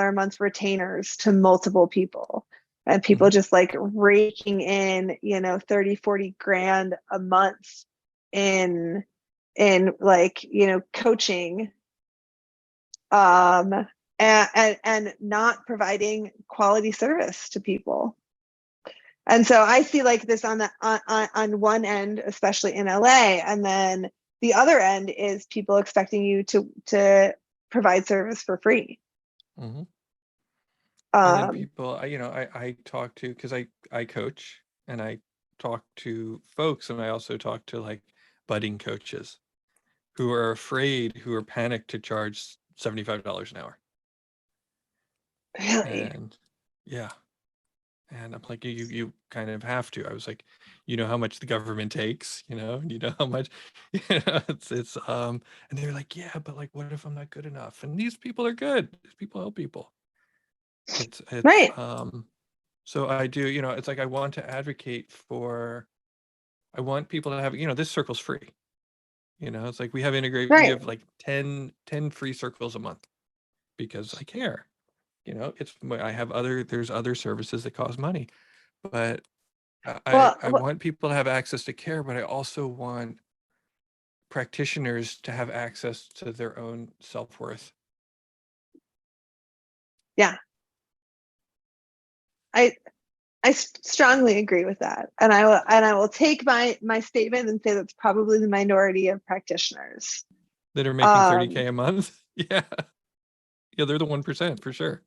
a month retainers to multiple people, and people just like raking in 30-40 grand a month in like coaching, and not providing quality service to people. And so I see like this on one end, especially in LA, and then the other end is people expecting you to provide service for free. And then people, I talk to, because I coach and I talk to folks, and I also talk to like budding coaches who are afraid, who are panicked to charge $75 an hour. Really? And yeah. And I'm like, you kind of have to. I was like, how much the government takes, and how much, it's and they were like, yeah, but like, what if I'm not good enough? And these people are good. These people help people. It's right. So I do, it's like I want to advocate for, I want people to have, this circle's free. It's like we have we have like 10 free circles a month because I care. There's other services that cost money, but I want people to have access to care, but I also want practitioners to have access to their own self-worth. Yeah. I strongly agree with that. And I will take my statement and say that's probably the minority of practitioners that are making 30K a month. Yeah. Yeah, they're the 1% for sure.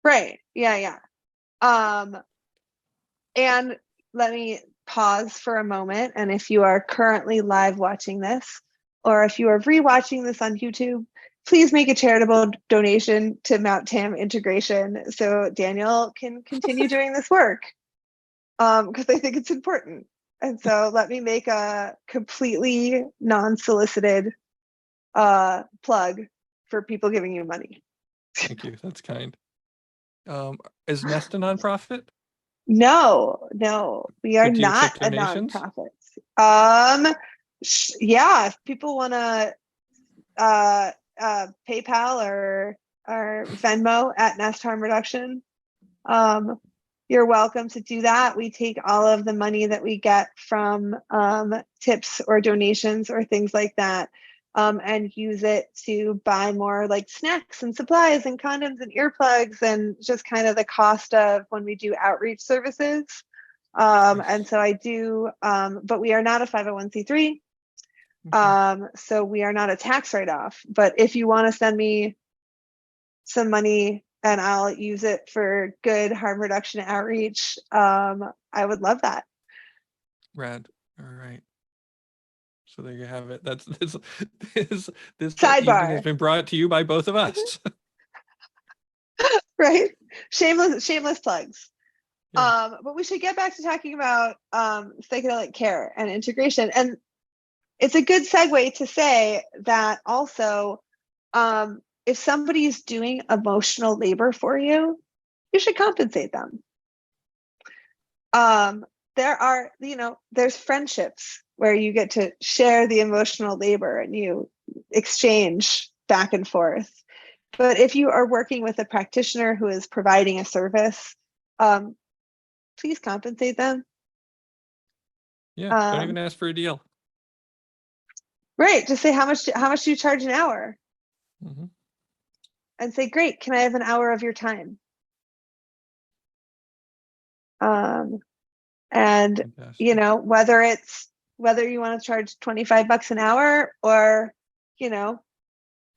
Right. Yeah. And let me pause for a moment. And if you are currently live watching this, or if you are rewatching this on YouTube, please make a charitable donation to Mount Tam Integration so Daniel can continue doing this work, because I think it's important. And so let me make a completely non-solicited plug for people giving you money. Thank you. That's kind. Is Nest a nonprofit? No, we are not a nonprofit. Yeah, if people want to PayPal or Venmo at Nest Harm Reduction, you're welcome to do that. We take all of the money that we get from tips or donations or things like that, and use it to buy more like snacks and supplies and condoms and earplugs and just kind of the cost of when we do outreach services. And so I do, but we are not a 501c3. So we are not a tax write-off. But if you want to send me some money and I'll use it for good harm reduction outreach, I would love that. Rad. All right. So there you have it. That's this sidebar evening has been brought to you by both of us. Right. Shameless plugs. Yeah. But we should get back to talking about psychedelic care and integration. And it's a good segue to say that also, if somebody is doing emotional labor for you, you should compensate them. There's friendships where you get to share the emotional labor and you exchange back and forth. But if you are working with a practitioner who is providing a service, please compensate them. Yeah, don't even ask for a deal. Right, just say how much do you charge an hour? Mm-hmm. And say, great, can I have an hour of your time? And fantastic. whether you want to charge $25 an hour, or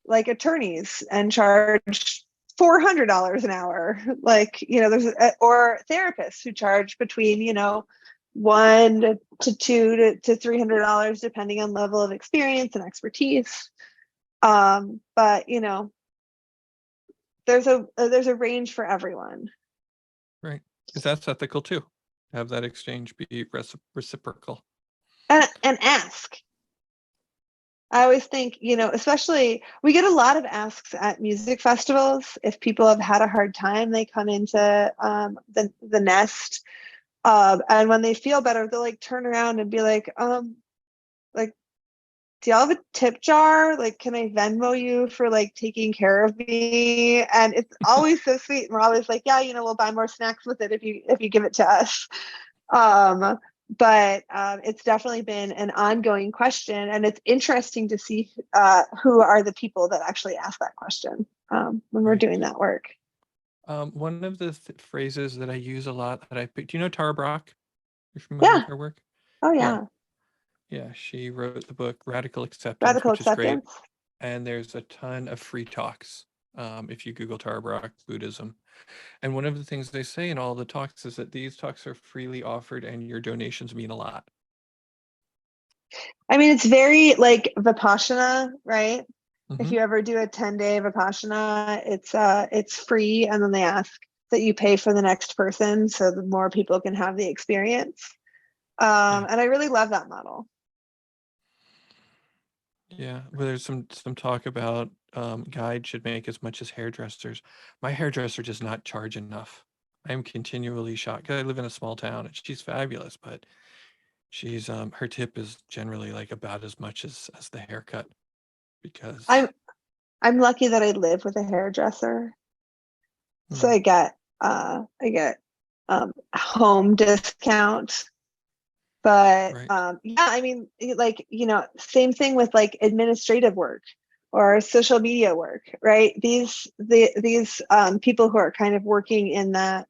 like attorneys and charge $400 an hour, there's or therapists who charge between $100 to $200 to $300 depending on level of experience and expertise. But there's a range for everyone. Right, because that's ethical too. Have that exchange be reciprocal. And ask. I always think, especially we get a lot of asks at music festivals. If people have had a hard time, they come into the nest. And when they feel better, they'll turn around and be like, do y'all have a tip jar? Can I Venmo you for taking care of me? And it's always so sweet. And we're always like, yeah, we'll buy more snacks with it if you give it to us. But it's definitely been an ongoing question, and it's interesting to see who are the people that actually ask that question when we're doing that work. One of the phrases that I use a lot that I picked, do you know Tara Brach? You're familiar with her work? Oh yeah. Yeah, she wrote the book Radical Acceptance, which is great. And there's a ton of free talks if you Google Tara Brach Buddhism. And one of the things they say in all the talks is that these talks are freely offered and your donations mean a lot. I mean, it's very like Vipassana, right? Mm-hmm. If you ever do a 10-day Vipassana, it's free, and then they ask that you pay for the next person so the more people can have the experience. And I really love that model. Yeah, well, there's some talk about guides should make as much as hairdressers. My hairdresser does not charge enough. I am continually shocked because I live in a small town and she's fabulous, but she's her tip is generally about as much as the haircut, because I'm lucky that I live with a hairdresser, so I get home discount. But right. Yeah, I mean, same thing with administrative work or social media work, right? These people who are kind of working in that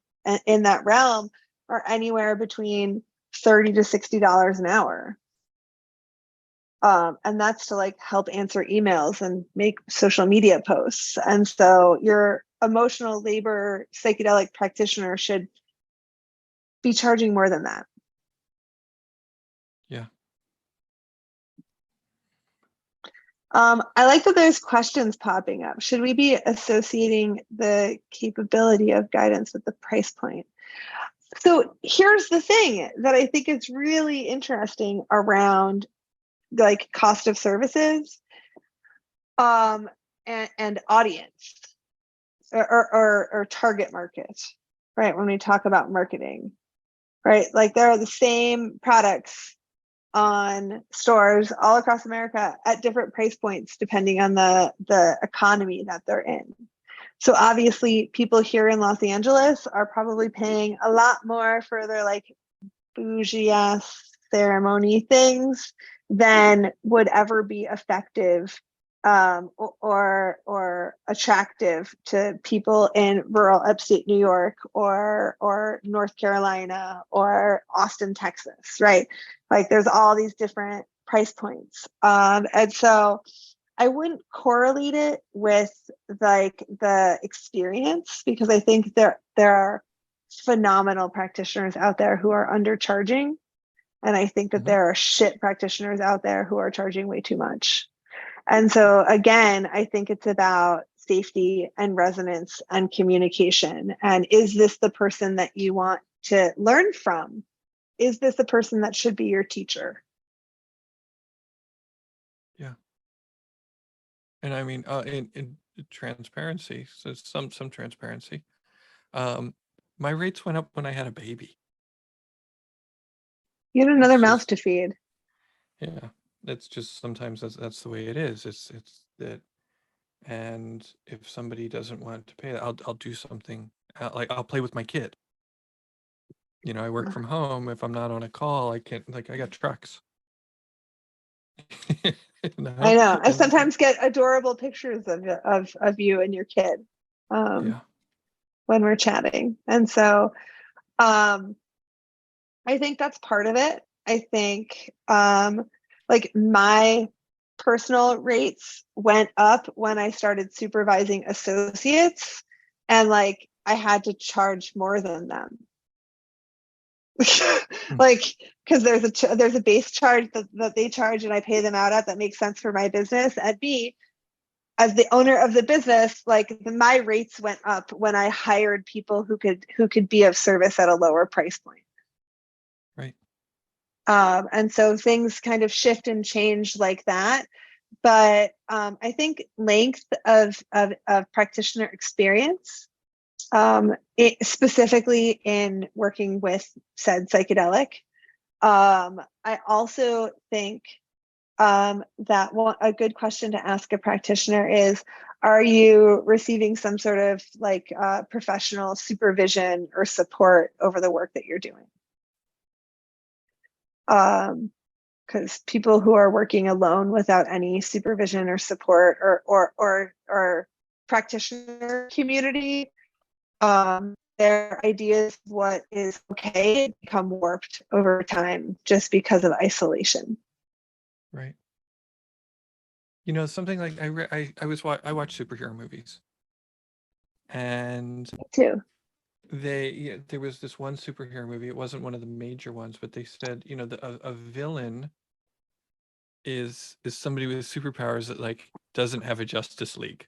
realm are anywhere between $30 to $60 an hour. And that's to help answer emails and make social media posts. And so your emotional labor psychedelic practitioner should be charging more than that. Yeah. I like that there's questions popping up. Should we be associating the capability of guidance with the price point? So here's the thing that I think is really interesting around cost of services and audience or target market, right? When we talk about marketing, right? There are the same products on stores all across America at different price points depending on the economy that they're in. So obviously people here in Los Angeles are probably paying a lot more for their bougie ass ceremony things than would ever be effective or attractive to people in rural upstate New York or North Carolina or Austin, Texas, right? There's all these different price points. And so I wouldn't correlate it with the experience, because I think there are phenomenal practitioners out there who are undercharging. And I think that there are shit practitioners out there who are charging way too much. And so again, I think it's about safety and resonance and communication. And is this the person that you want to learn from? Is this the person that should be your teacher? And I mean, in transparency, so some transparency. My rates went up when I had a baby. You had another mouth to feed. Yeah, it's just sometimes that's the way it is. It's that, and if somebody doesn't want to pay, I'll do something. Like I'll play with my kid. You know, I work from home. If I'm not on a call, I can't. Like I got trucks. I know. I sometimes get adorable pictures of you and your kid when we're chatting. And so I think that's part of it. I think like my personal rates went up when I started supervising associates, and like I had to charge more than them. Like, because there's a base charge that they charge and I pay them out at that makes sense for my business. And me, as the owner of the business, like my rates went up when I hired people who could be of service at a lower price point. Right. And so things kind of shift and change like that. But I think length of practitioner experience, specifically in working with said psychedelic. I also think that a good question to ask a practitioner is, are you receiving some sort of like professional supervision or support over the work that you're doing? Because people who are working alone without any supervision or support or practitioner community, their ideas of what is okay become warped over time just because of isolation. Right. You know, something like I watch superhero movies, and Me too. There was this one superhero movie. It wasn't one of the major ones, but they said, you know, a villain is somebody with superpowers that like doesn't have a Justice League.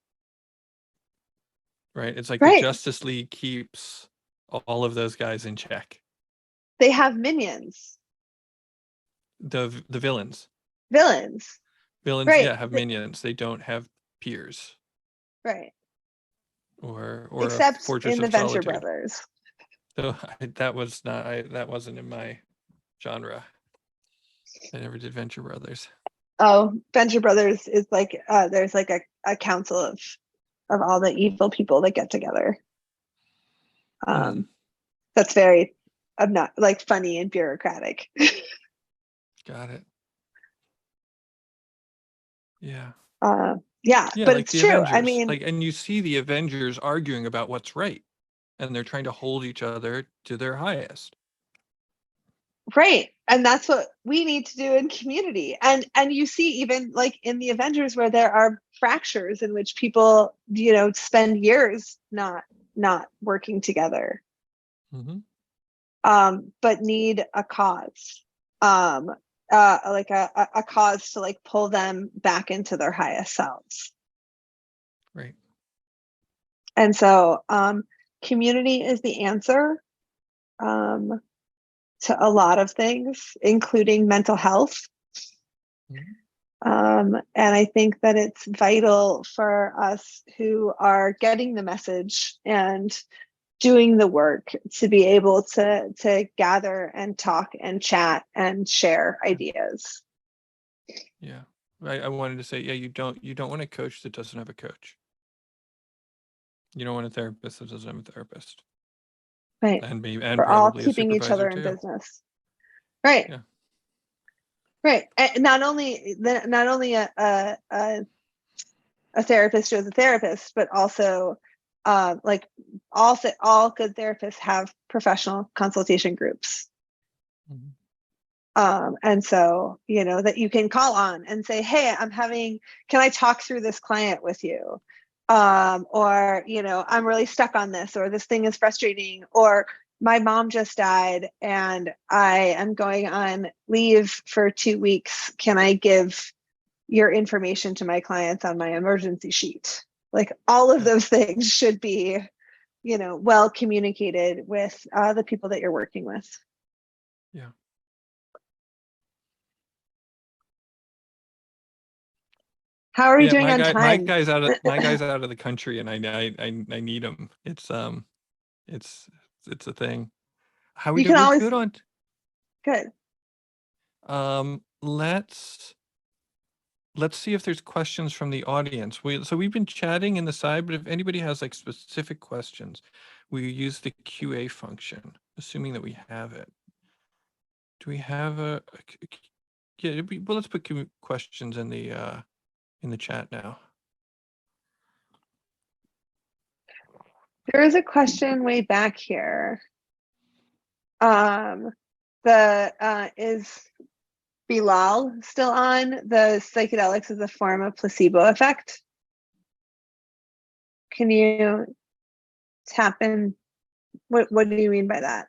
Right? It's like the Justice League keeps all of those guys in check. They have minions. The villains. Villains, yeah, have minions. They don't have peers. Right. Or except Fortress in the of Venture Solitude. Brothers. So that wasn't in my genre. I never did Venture Brothers. Oh, Venture Brothers is like there's like a council of all the evil people that get together. That's very not like funny and bureaucratic. Got it. Yeah. Yeah, but like it's true. Avengers. I mean, like, and you see the Avengers arguing about what's right, and they're trying to hold each other to their highest. Right. And that's what we need to do in community. And you see even like in the Avengers where there are fractures in which people, you know, spend years not working together. But need a cause. Like a cause to like pull them back into their highest selves. Right. And so community is the answer. To a lot of things, including mental health. And I think that it's vital for us who are getting the message and doing the work to be able to gather and talk and chat and share ideas. Yeah. I wanted to say, yeah, you don't want a coach that doesn't have a coach. You don't want a therapist that doesn't have a therapist. Right. And we're all keeping each other in business. Right. Yeah. Right. And not only a therapist is a therapist, but also like all good therapists have professional consultation groups. And so, you know, that you can call on and say, hey, can I talk through this client with you? Or, you know, I'm really stuck on this, or this thing is frustrating, or my mom just died and I am going on leave for 2 weeks. Can I give your information to my clients on my emergency sheet? Like all of those things should be, you know, well communicated with the people that you're working with. Yeah. How are we Yeah, doing on time? my guy's out of the country, and I need him. It's a thing. How we You do? can We're always good on. good. Let's see if there's questions from the audience. We've been chatting in the side, but if anybody has like specific questions, we use the QA function, assuming that we have it. Do we have yeah, well, let's put questions in the chat now. There is a question way back here. Is Bilal still on? The psychedelics as a form of placebo effect. Can you tap in? What do you mean by that?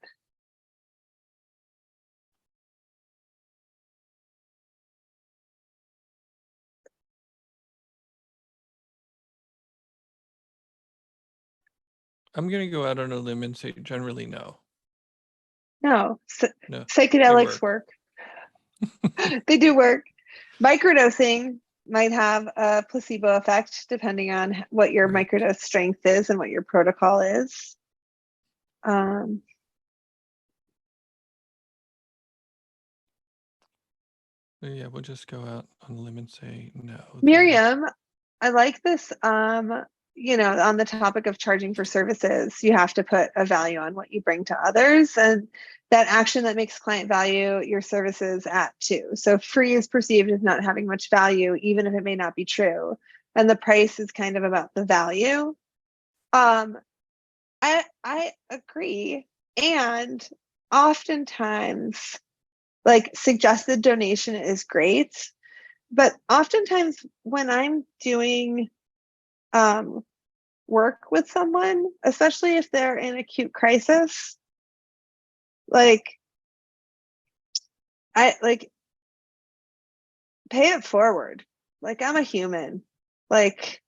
I'm going to go out on a limb and say generally no. No, No, psychedelics work. They do work. Microdosing might have a placebo effect depending on what your microdose strength is and what your protocol is. Yeah, we'll just go out on a limb and say no. Miriam, I like this. You know, on the topic of charging for services, you have to put a value on what you bring to others, and that action that makes client value your services at too. So free is perceived as not having much value, even if it may not be true. And the price is kind of about the value. I agree. And oftentimes, like, suggested donation is great, but oftentimes when I'm doing work with someone, especially if they're in acute crisis, like, I like pay it forward. Like, I'm a human. Like,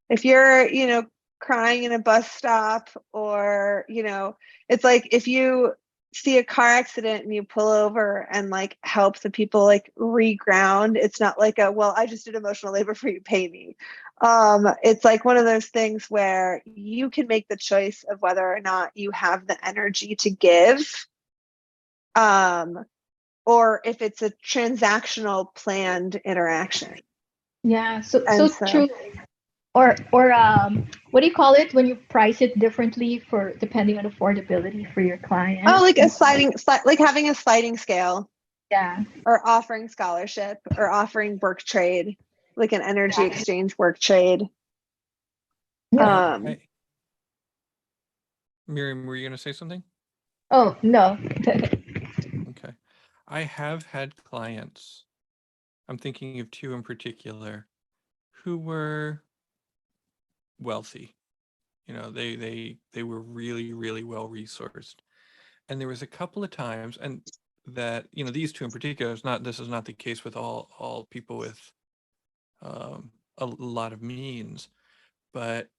if you're, you know, crying in a bus stop, or, you know, it's like if you see a car accident and you pull over and like help the people like reground, it's not like a, well, I just did emotional labor for you, pay me. It's like one of those things where you can make the choice of whether or not you have the energy to give, or if it's a transactional planned interaction. Yeah, so true. Or what do you call it when you price it differently for depending on affordability for your client? Oh, like a like having a sliding scale. Yeah. Or offering scholarship, or offering work trade, like an energy exchange work trade. Yeah. Miriam, were you going to say something? Oh, no. Okay. I have had clients, I'm thinking of two in particular, who were wealthy. You know, they were really, really well resourced. And there was a couple of times, and that, you know, these two in particular, this is not the case with all people with a lot of means, but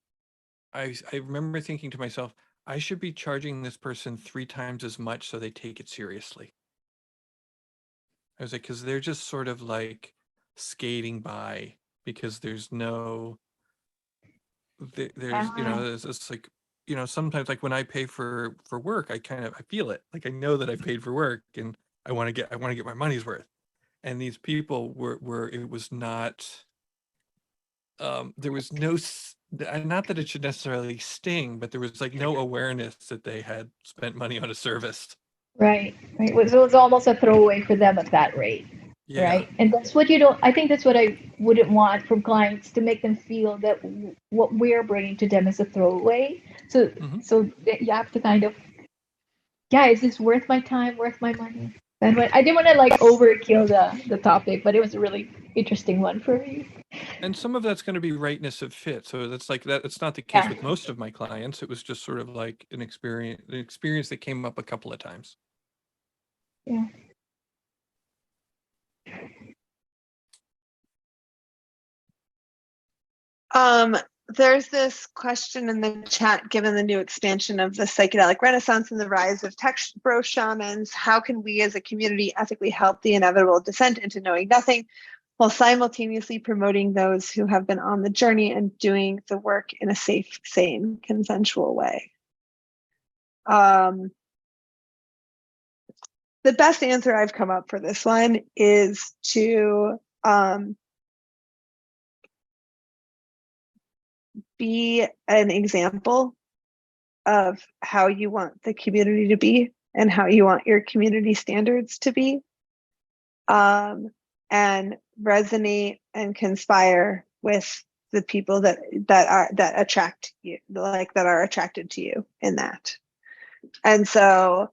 I remember thinking to myself, I should be charging this person 3 times as much so they take it seriously. I was like, because they're just sort of like skating by, because there's no, there's, you know, it's like, you know, sometimes like when I pay for work, I feel it. Like I know that I paid for work and I want to get my money's worth. And these people were it was not, there was no, not that it should necessarily sting, but there was like no awareness that they had spent money on a service. Right. It was almost a throwaway for them at that rate. Yeah. Right. And that's what I think that's what I wouldn't want from clients, to make them feel that what we're bringing to them is a throwaway. So, so you have to kind of, is this worth my time, worth my money? And I didn't want to like overkill the topic, but it was a really interesting one for me. And some of that's going to be rightness of fit. So that's like that. It's not the case with most of my clients. It was just sort of like an experience that came up a couple of times. Yeah. There's this question in the chat: given the new expansion of the psychedelic renaissance and the rise of tech bro shamans, how can we as a community ethically help the inevitable descent into knowing nothing? while simultaneously promoting those who have been on the journey and doing the work in a safe, sane, consensual way. The best answer I've come up for this one is to be an example of how you want the community to be and how you want your community standards to be, and resonate and conspire with the people that attract you, like that are attracted to you in that. And so,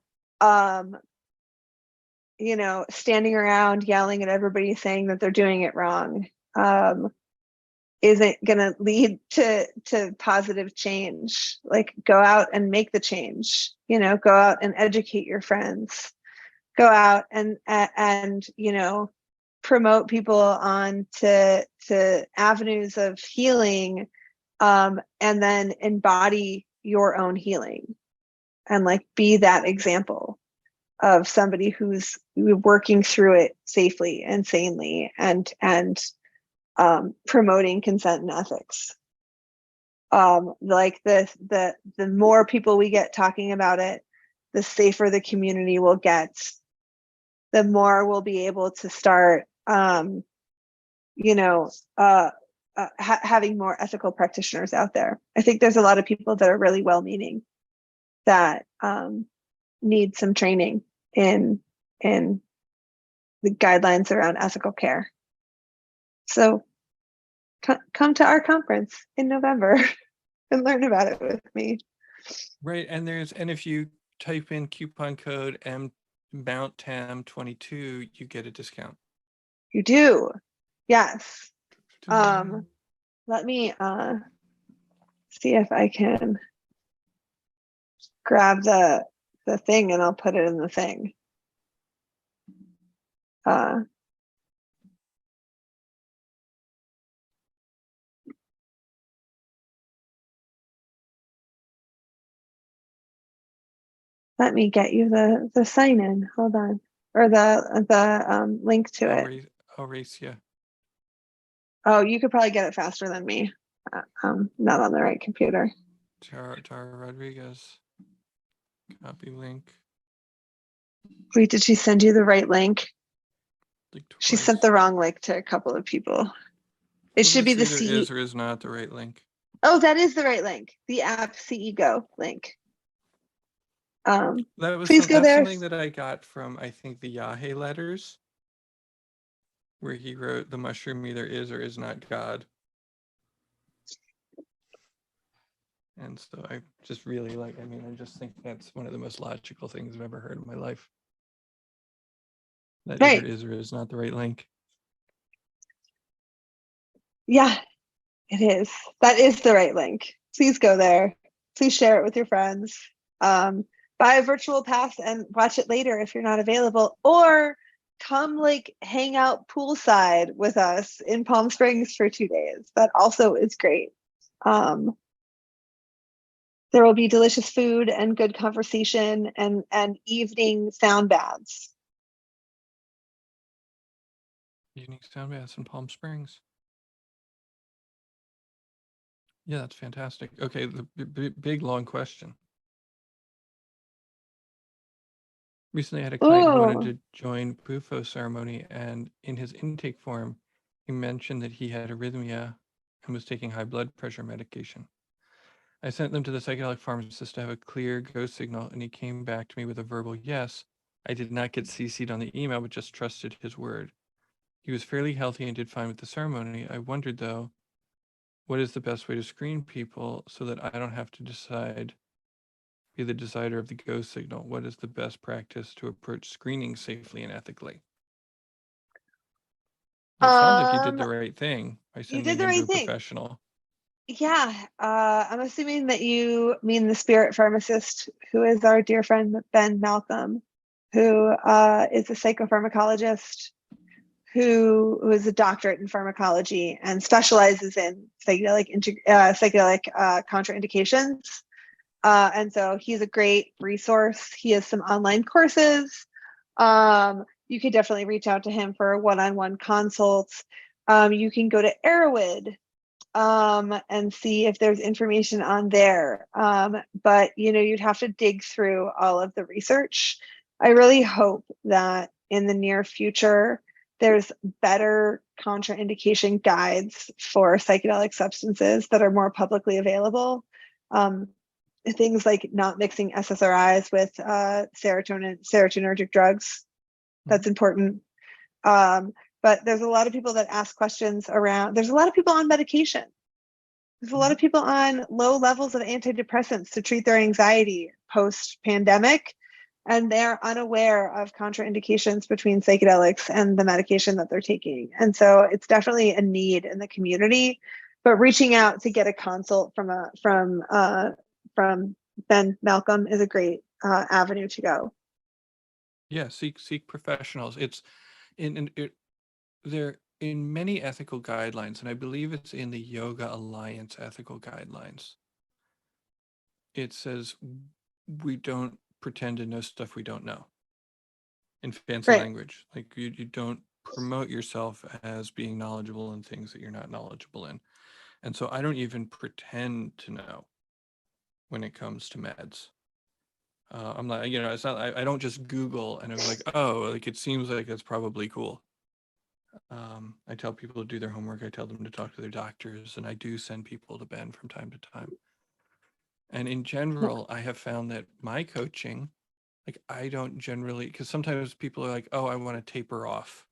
you know, standing around yelling at everybody saying that they're doing it wrong isn't going to lead to positive change. Like, go out and make the change, you know, go out and educate your friends, go out and you know, promote people on to avenues of healing, and then embody your own healing and like be that example of somebody who's working through it safely and sanely and promoting consent and ethics. Like the more people we get talking about it, the safer the community will get, the more we'll be able to start you know, having more ethical practitioners out there. I think there's a lot of people that are really well-meaning that need some training in the guidelines around ethical care. So come to our conference in November and learn about it with me. Right, and if you type in coupon code MountTam22, you get a discount. You do, yes. Let me see if I can grab the thing and I'll put it in the thing. Let me get you the sign in. Hold on, or the link to it. I'll race you. Oh, you could probably get it faster than me. Not on the right computer. Tara Rodriguez. Copy link. Wait, did she send you the right link? Like she sent the wrong link to a couple of people. It should be the CE. Is or is not the right link. Oh, that is the right link. The app CE Go link. Please go there. Something that I got from, I think, the Yahe letters, where he wrote, "The mushroom either is or is not God." And so I just really I just think that's one of the most logical things I've ever heard in my life. That either is or is not the right link. Yeah, it is. That is the right link. Please go there. Please share it with your friends. Buy a virtual pass and watch it later if you're not available, or come like hang out poolside with us in Palm Springs for 2 days. That also is great. There will be delicious food and good conversation and evening sound baths. Evening sound baths in Palm Springs. Yeah, that's fantastic. Okay, the big long question. Recently, I had a client who wanted to join Bufo ceremony, and in his intake form, he mentioned that he had arrhythmia and was taking high blood pressure medication. I sent them to the psychedelic pharmacist to have a clear go signal, and he came back to me with a verbal yes. I did not get CC'd on the email, but just trusted his word. He was fairly healthy and did fine with the ceremony. I wondered, though, what is the best way to screen people so that I don't have to be the decider of the go signal? What is the best practice to approach screening safely and ethically? It sounds like you did the right thing by sending him to a professional. Yeah, I'm assuming that you mean the spirit pharmacist, who is our dear friend Ben Malcolm, who is a psychopharmacologist who is a doctorate in pharmacology and specializes in psychedelic contraindications. And so he's a great resource. He has some online courses. you could definitely reach out to him for one-on-one consults. You can go to Erowid and see if there's information on there. But you'd have to dig through all of the research. I really hope that in the near future, there's better contraindication guides for psychedelic substances that are more publicly available. Things like not mixing SSRIs with serotonergic drugs. That's important. But there's a lot of people that ask questions around, there's a lot of people on medication. There's a lot of people on low levels of antidepressants to treat their anxiety post-pandemic, and they're unaware of contraindications between psychedelics and the medication that they're taking. And so it's definitely a need in the community, but reaching out to get a consult from Ben Malcolm is a great avenue to go. Yeah, seek professionals. It's they're in many ethical guidelines, and I believe it's in the Yoga Alliance ethical guidelines. It says we don't pretend to know stuff we don't know. In fancy language, like you don't promote yourself as being knowledgeable in things that you're not knowledgeable in. And so I don't even pretend to know when it comes to meds. I'm not, it's not, I don't just Google and I'm like, oh, like it seems like it's probably cool. I tell people to do their homework. I tell them to talk to their doctors, and I do send people to Ben from time to time. And in general, I have found that my coaching, like I don't generally, because sometimes people are like, oh, I want to taper off,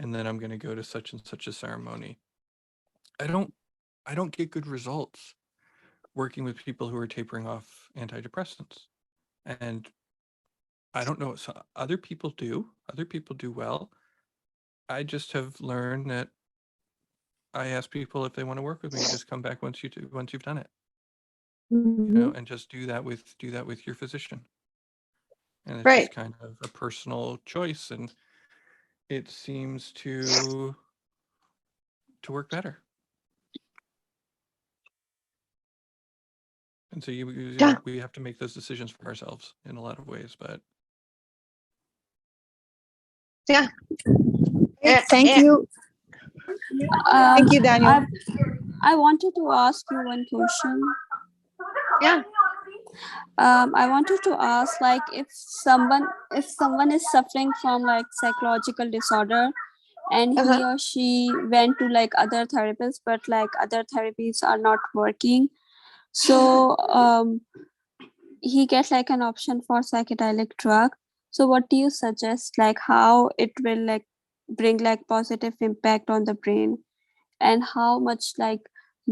and then I'm going to go to such and such a ceremony. I don't get good results working with people who are tapering off antidepressants. And I don't know, so other people do well. I just have learned that I ask people if they want to work with me, just come back once you've done it, and just do that with your physician. And it's just kind of a personal choice, and it seems to work better. And so we have to make those decisions for ourselves in a lot of ways, but yeah. Thank you. Thank you, Daniel. I wanted to ask you one question. Yeah. I wanted to ask, like, if someone is suffering from like psychological disorder, and he or she went to like other therapists, but like other therapies are not working, so he gets like an option for psychedelic drug. So what do you suggest, like how it will like bring like positive impact on the brain, and how much like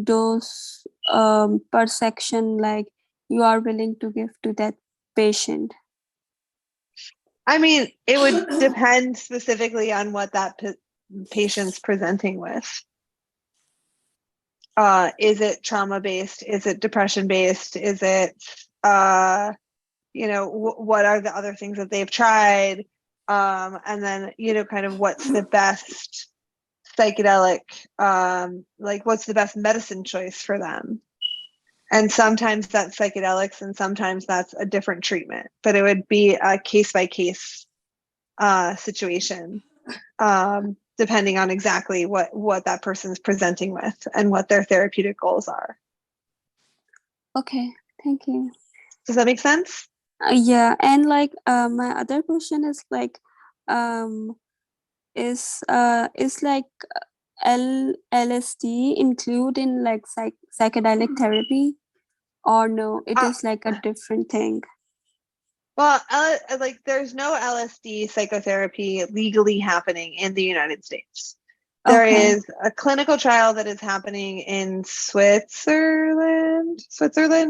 dose per section like you are willing to give to that patient? I mean, it would depend specifically on what that patient's presenting with. Is it trauma-based? Is it depression-based? Is it, what are the other things that they've tried? And then, kind of what's the best psychedelic, like what's the best medicine choice for them? And sometimes that's psychedelics and sometimes that's a different treatment, but it would be a case-by-case situation, depending on exactly what that person's presenting with and what their therapeutic goals are. Okay, thank you. Does that make sense? Yeah, and like my other question is like, is like LSD include in like psychedelic therapy, or no? It is like a different thing. Well, like there's no LSD psychotherapy legally happening in the United States. There is a clinical trial that is happening in Switzerland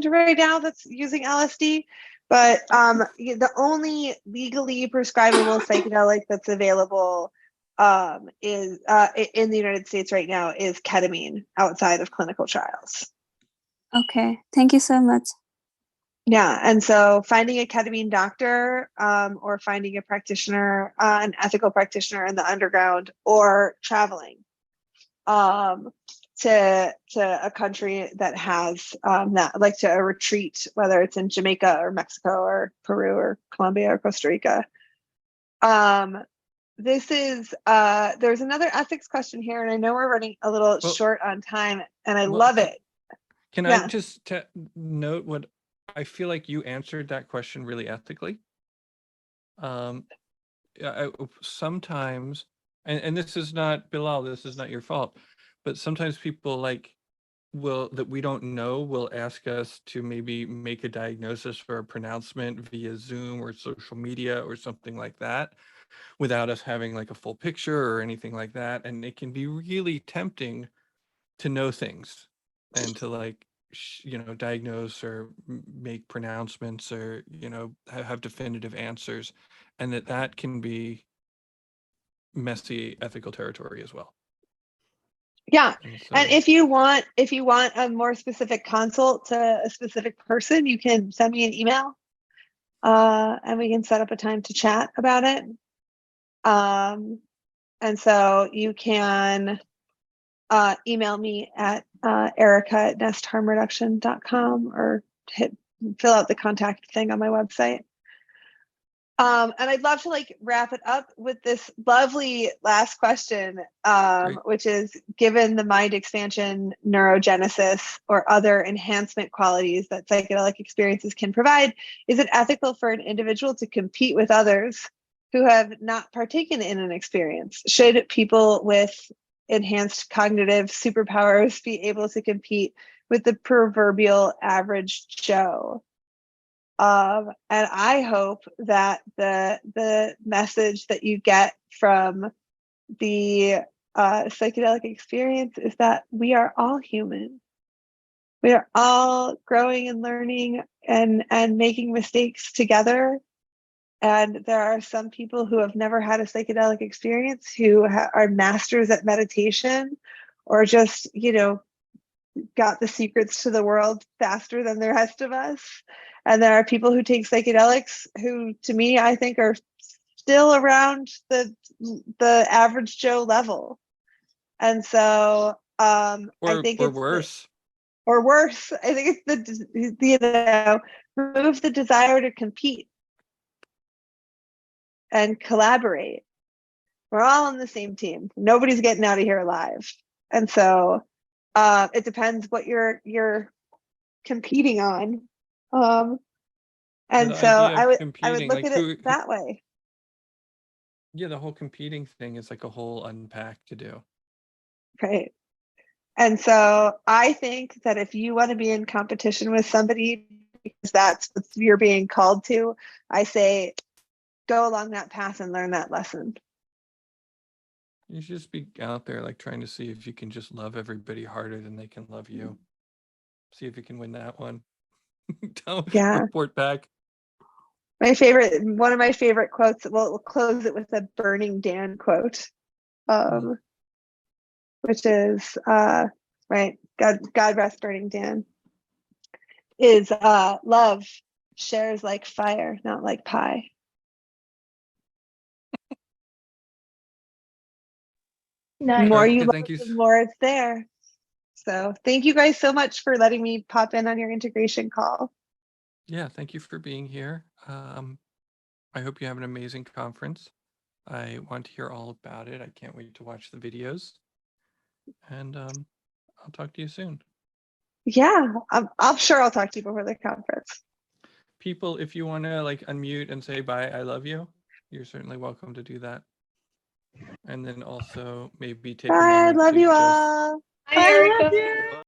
right now that's using LSD. But the only legally prescribable psychedelic that's available is in the United States right now is ketamine outside of clinical trials. Okay, thank you so much. Yeah, and so finding a ketamine doctor or finding a practitioner, an ethical practitioner in the underground, or traveling to a country that has that, like to a retreat, whether it's in Jamaica or Mexico or Peru or Colombia or Costa Rica. this is, there's another ethics question here, and I know we're running a little short on time, and I love it. Can I just note what I feel like you answered that question really ethically? Sometimes, and this is not, Bilal, this is not your fault, but sometimes people like that we don't know will ask us to maybe make a diagnosis or a pronouncement via Zoom or social media or something like that without us having like a full picture or anything like that. And it can be really tempting to know things and to like, diagnose or make pronouncements or, have definitive answers, and that can be messy ethical territory as well. Yeah. And if you want a more specific consult to a specific person, you can send me an email, and we can set up a time to chat about it. And so you can email me at erica@nestharmreduction.com or fill out the contact thing on my website. And I'd love to like wrap it up with this lovely last question, which is, given the mind expansion, neurogenesis, or other enhancement qualities that psychedelic experiences can provide, is it ethical for an individual to compete with others who have not partaken in an experience? Should people with enhanced cognitive superpowers be able to compete with the proverbial average Joe? And I hope that the message that you get from the psychedelic experience is that we are all human. We are all growing and learning and making mistakes together. And there are some people who have never had a psychedelic experience who are masters at meditation, or just, got the secrets to the world faster than the rest of us. And there are people who take psychedelics who, to me, I think are still around the average Joe level. And so I think it's worse. Or worse. I think it's remove the desire to compete and collaborate. We're all on the same team. Nobody's getting out of here alive. And so it depends what you're competing on. And so I would look at it that way. Yeah, the whole competing thing is like a whole unpack to do. Right. And so I think that if you want to be in competition with somebody because that's what you're being called to, I say go along that path and learn that lesson. You should just be out there like trying to see if you can just love everybody harder than they can love you. See if you can win that one. Report back. One of my favorite quotes, we'll close it with a Burning Dan quote, which is, right, God rest Burning Dan, is love shares like fire, not like pie. Nice. The more you love, the more it's there. So thank you guys so much for letting me pop in on your integration call. Yeah, thank you for being here. I hope you have an amazing conference. I want to hear all about it. I can't wait to watch the videos. And I'll talk to you soon. Yeah, I'm sure I'll talk to you before the conference. People, if you want to like unmute and say bye, I love you, you're certainly welcome to do that. And then also maybe take a moment. I love you all. Hi, Erica.